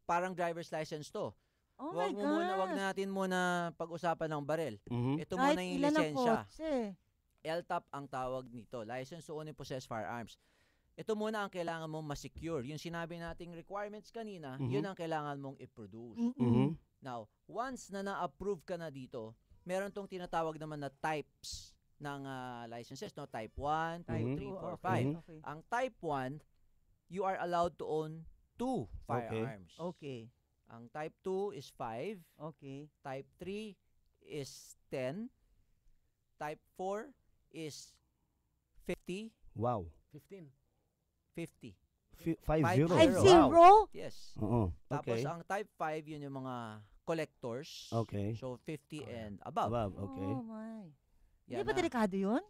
Parang driver's license to. Oh my Wag God. natin muna pag-usapan ng barel. Mhm. Ito Kahit muna yung ilan ang lisensya. kotse. LTAP ang tawag nito, license to own and possess firearms. Ito muna ang kailangan mong ma-secure. Yung sinabi nating requirements kanina, yun ang kailangan mong i-produce. Mhm. Now, once na na-approve ka na dito, meron tong tinatawag naman na types ng licenses, no? Type 1, Type Mhm. 3, 4, Okay. 5. Okay. Ang Type 1, you are allowed to own 2 firearms. Okay. Ang Type 2 is 5, Okay. Type 3 is 10, Type 4 is 50, Wow. 15. 50. 5-0. 5-0? Wow. Yes. Oo. Tapos Okay. ang Type 5, yun yung mga collectors. Okay. So 50 and above. Above, okay. Oh my. Yan Hindi ba na. delikado yun?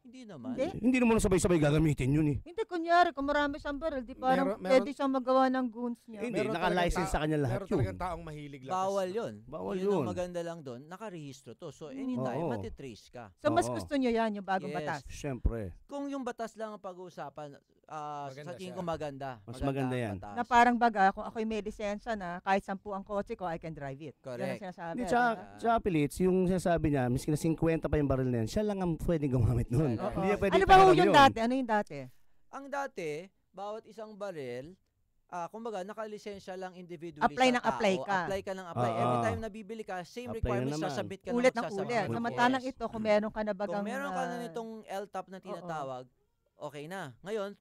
Hindi naman. Hindi? Hindi naman sabay-sabay gagamitin yun eh. Hindi, kunyari, kung marami siyang barrel, di parang pwede siyang magawa ng goons niya. Hindi, naka-license sa kanya lahat Meron yun. talagang taong mahilig lang. Bawal yun. Bawal Yun yun. ang maganda lang doon. Nakarehistro to. So anytime, Oo. matitrace ka. So, mas Oo. gusto niyo yan, yung bagong Yes. batas. Siyempre. Kung yung batas lang ang pag-uusapan, Maganda sa tingin siya. ko maganda. Mas maganda ang yan. batas. Na parang baga, kung ako'y may lisensya na, kahit 10 ang kotse ko, I can drive it. Yan ang Correct. sinasabi. Hindi, di tsaka, ba? tsaka Pilits, yung sinasabi niya, miski na 50 pa yung baril na yan, siya lang ang pwedeng gumamit nun. Oo. Hindi niya pwede Ano ba ho ipahiram yung yun. dati? Ano yung dati? Ang dati, bawat isang baril, kumbaga, nakalisensya lang individually Apply sa ng apply tao. ka. Apply ka ng apply. Oo. Every time na bibili ka, same Apply na requirements, naman. sasabit ka Ulit ng ng sasama. ulit. Yes. Samantalang ito, kung meron ka na bagang... Kung meron ka na ah, nitong LTAP na tinatawag, okay na. Ngayon,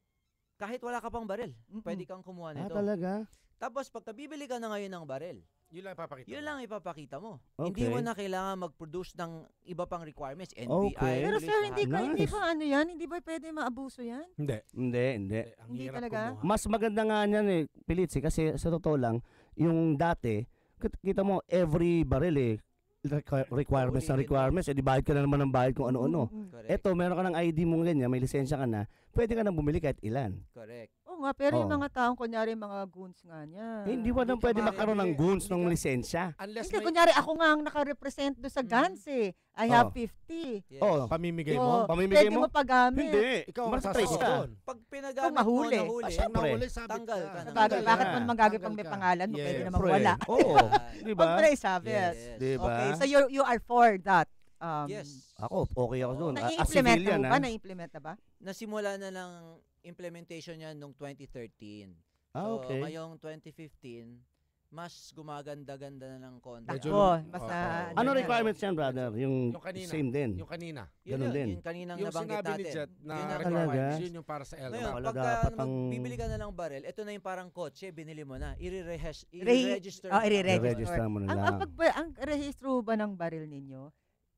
kahit wala ka pang baril, pwede kang kumuha Ah, nito. talaga? Tapos pagka bibili ka na ngayon ng baril, Yun lang ipapakita. yun mo. lang ipapakita mo. Okay. Hindi mo na kailangan mag-produce ng iba pang requirements. NBI, Okay. Pero police, sir, hindi lahat. ka, hindi Nice. ba ano yan? Hindi ba pwede maabuso yan? Hindi. Hindi. Ang Hindi hirap talaga? kumuha. Mas maganda nga niyan eh, Pilits eh, kasi sa totoo lang, yung dati, kita mo, every baril eh, requirements na Uulitin mo. requirements, di bayad ka na naman ng bayad kung ano-ano. Correct. Eto, meron ka ng ID mo ganyan, may lisensya ka na, pwede ka nang bumili kahit ilan. Correct. Oo nga, pero yung Oo. mga taong, kunyari, mga goons nga niya. Hindi mo na Hindi ka pwede ma- magkaroon ng hindi- goons hindi ng ka- lisensya. Unless Hindi, may kunyari, ako nga ang nakarepresent doon sa guns eh. I have 50. Yes. Oh, pamimigay Oo, mo, pamimigay pwede mo? mo pagamit. Hindi. ikaw ang Matrace sasahod ka. doon. Pag pinagamit mo, mahuli. nahuli. Ah, syempre. Nahuli, sabit Tanggal ka. Sabagay, Tanggal bakit ka. man magagawin Tanggal pag may ka. pangalan mo, pwede Yes. namang Pre. wala. Oo. Di ba? Pag sabes. Yes. Di ba? Okay, so you are for that. Yes. Ako, okay ako doon. As Na-implement civilian, na ba? ah. Na-implement na ba? Nasimula na lang implementation niya noong 2013. Ah, So, okay. ngayong 2015, mas gumaganda-ganda na ng konti. Medyo Takbo. lum- Basta, Oo. Ano yan. requirements yan, brother? Yung Yung kanina. same din. Yung kanina. Ganun din. Yung kaninang Yung nabanggit sinabi ni natin. Jet na Yun ang requirements, Talaga? yun yung para sa Ngayon, LMA. Wala pagka dapat ang- bibili ka na ng barel, ito na yung parang kotse, binili mo na. I-register. I-re-register. mo na Ang, lang. ang rehistro ba ng baril ninyo,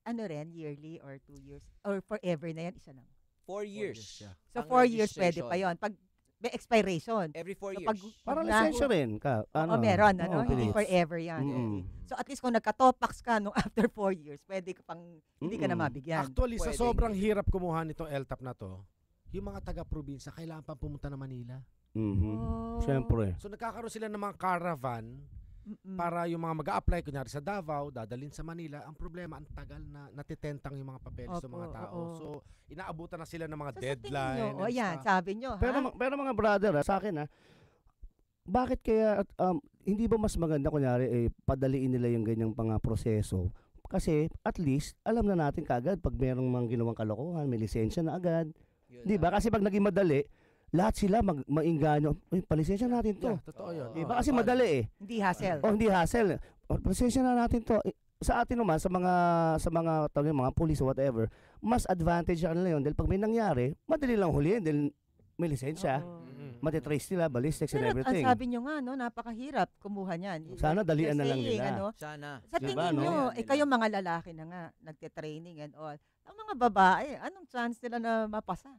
ano rin, yearly or 2 years? Or forever na yan, isa lang? 4 years. siya. So, Ang 4 years pwede registration. pa yon. Pag may expiration. Every 4 So, years. pag- Parang na- lisensya rin. Oo, meron, ano? Oo, Hindi Philips. forever yan. Mm-mm. So, at least kung nagka-topax ka nung after 4 years, pwede ka pang, hindi ka na Mm-mm. mabigyan. Actually, sa Pwede. sobrang hirap kumuha nitong LTAP na to, yung mga taga-probinsya, kailangan pang pumunta na Manila. Mhm. Oh. Siyempre. So nagkakaroon sila ng mga caravan Mm-mm. para yung mga mag-a-apply, kunyari sa Davao, dadalhin sa Manila. Ang problema, ang tagal na natitentang yung mga papeles ng mga Opo, tao. oo. So, inaabutan na sila ng mga So, sa tingin deadline. nyo, o and yan, stuff. sabi nyo, Pero, ha? pero mga brother, sa akin, bakit kaya, hindi ba mas maganda, kunyari, padaliin nila yung ganyang mga proseso? Kasi, at least, alam na natin kaagad pag mayroong mga ginawang kalokohan, may lisensya na agad. Yun Di ba? na. Kasi pag naging madali, lahat sila maingganyo. Uy, palisensya natin to. Yeah, totoo yun. Di Oo. ba? Kasi madali eh. Hindi hassle. O hindi hassle. O, palisensya na natin to. Sa atin naman, sa mga mga police or whatever, mas advantage sa kanila yun. Dahil pag may nangyari, madali lang huliin dahil may lisensya. Oo. Matitrace nila, ballistics and Pero ang everything. sabi nyo nga, no, napakahirap kumuha niyan. Sana dalian You're na lang saying, nila. ano, Sana. sa Diba, tingin no? nyo, Nila. kayo mga lalaki na nga, nagte-training and all. Ang mga babae, anong chance nila na mapasa?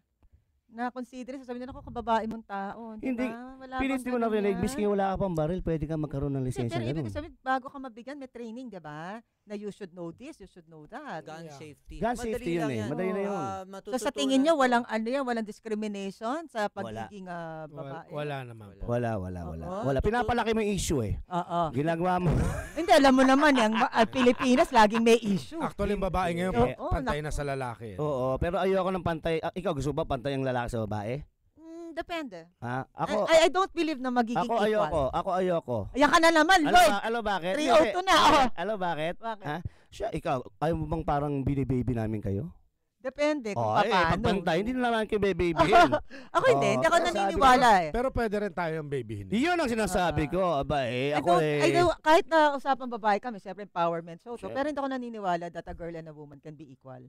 Na consider, sasabihin nila, ako kababae mong tao. Hindi. Wala Pilit bang mo na ganun rinig, yan? miski wala ka pang baril, pwede ka magkaroon ng Hindi, lisensya. pero ibig ganun. sabihin, bago ka mabigyan, may training, di ba? Na you should know this, you should know that. Gun Yeah. safety. Gun Madali safety yun lang eh. yan. Madali na yun. So sa tingin nyo, walang ano yan, walang discrimination sa pagiging babae? Wala naman po. Wala. Oo. Wala. Pinapalaki mo yung issue eh. Oo. Ginagawa mo. Hindi, alam mo naman, yung Pilipinas, laging may issue. Actually, yung babae ngayon, Oo, pantay na sa lalaki. Oo, pero ayoko ng pantay. Ikaw, gusto ba pantay ang lalaki sa babae? Depende. Ha? Ako, I don't believe na magiging ako equal. ayoko. Ako ayoko. Ayan ka na naman, Lloyd. Alam bakit? 302 na, oh. Alam bakit? Bakit? Ha? Siya, ikaw, ayaw mo bang parang binibaby namin kayo? Depende kung Pag paano. pantay, hindi na naman kayo babyhin. Ako hindi, hindi ako sabi naniniwala eh. Pero pwede rin tayo yung babyhin. Yun ang sinasabi ko. Aba I ako don't- kahit na usapang babae kami, siyempre empowerment show to, Siyempre. pero hindi ako naniniwala that a girl and a woman can be equal.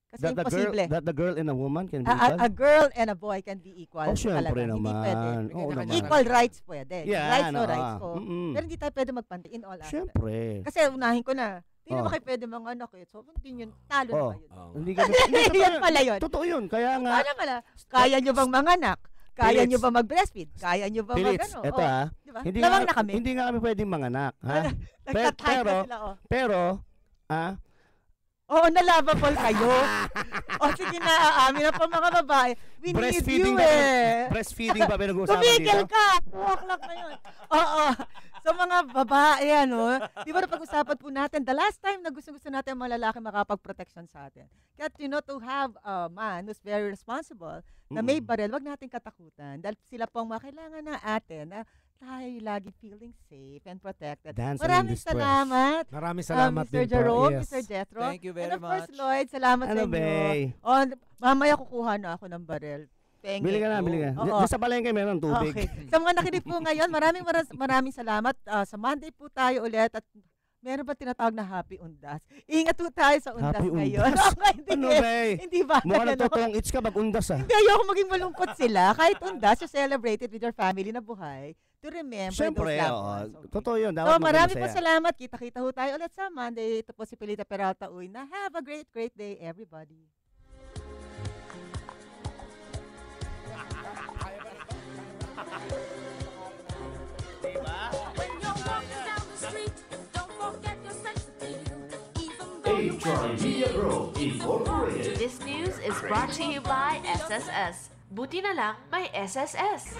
Kasi that imposible. the girl and a woman can be A equal. girl and a boy can be equal. Oh, syempre talaga. Hindi pwede. naman. Oo Kanya-kanya naman. Equal rights pwede. Yeah, rights ano, no rights ko. mm-mm. Pero hindi tayo pwede magpantay in all aspects. Syempre. Kasi unahin ko na. Hindi naman Oh. kayo pwede mga anak eh. So, hindi yun. Talo Oh. na kayo. Hindi ka hindi Yan pala yun. Totoo yun. Kaya nga, Ano pala? Kaya nyo bang manganak? Kaya Philips. nyo ba mag-breastfeed? Kaya nyo ba Philips, mag-ano? eto Diba? hindi Lamang nga, na kami. hindi nga kami pwedeng manganak. Ha? Nagtatay pero- na sila, oh. Pero, Oo, nalabable kayo. O sige na, aamin na pa mga babae. We need you breastfeeding ba, eh. breastfeeding ba pinag-uusapan Tumigil dito? ka! 2 o'clock na yun. Oo. So mga babae, ano, di ba napag-usapan po natin, the last time na gusto-gusto natin ang mga lalaki makapag-protection sa atin. Kaya, to have a man who's very responsible, na may baril, wag natin katakutan. Dahil sila pong makailangan ng atin na tayo lagi feeling safe and protected. Dancing in Maraming distress. salamat. Maraming salamat Mr. din po. Jerome, Yes. Mr. Jethro. Thank you very And of course, much. Lloyd, salamat Ano, sa inyo. Bay? Oh, mamaya kukuha na ako ng baril. Penge. Bili ka na, bili ka. Oo. Diyan sa palengke meron tubig. Okay. Sa mga nakinig po ngayon, maraming salamat. Sa Monday po tayo ulit at meron ba tinatawag na Happy Undas? Ingat po tayo sa Undas Happy ngayon. Undas? Okay, hindi, Ano, Bay? hindi ba? Mukha Ano? ng totoong itch ka mag-undas ah. Hindi, ayoko maging malungkot sila. Kahit Undas, you celebrate it with your family na buhay to remember Siyempre, those loved oo. ones. Okay. Totoo yun. So Dapat marami po masaya. salamat. Kita-kita ho tayo ulit sa Monday. Ito po si Pilita Peralta Uy na have a great, great day everybody. When you're walking down the street, don't forget your sense of feel. Dave Troy Media Group Incorporated. This news is brought to you by SSS. Buti na lang may SSS.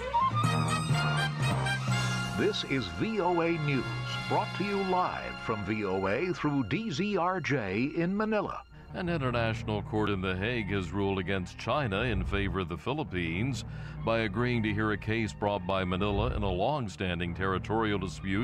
This is VOA News, brought to you live from VOA through DZRJ in Manila. An international court in The Hague has ruled against China in favor of the Philippines by agreeing to hear a case brought by Manila in a long-standing territorial dispute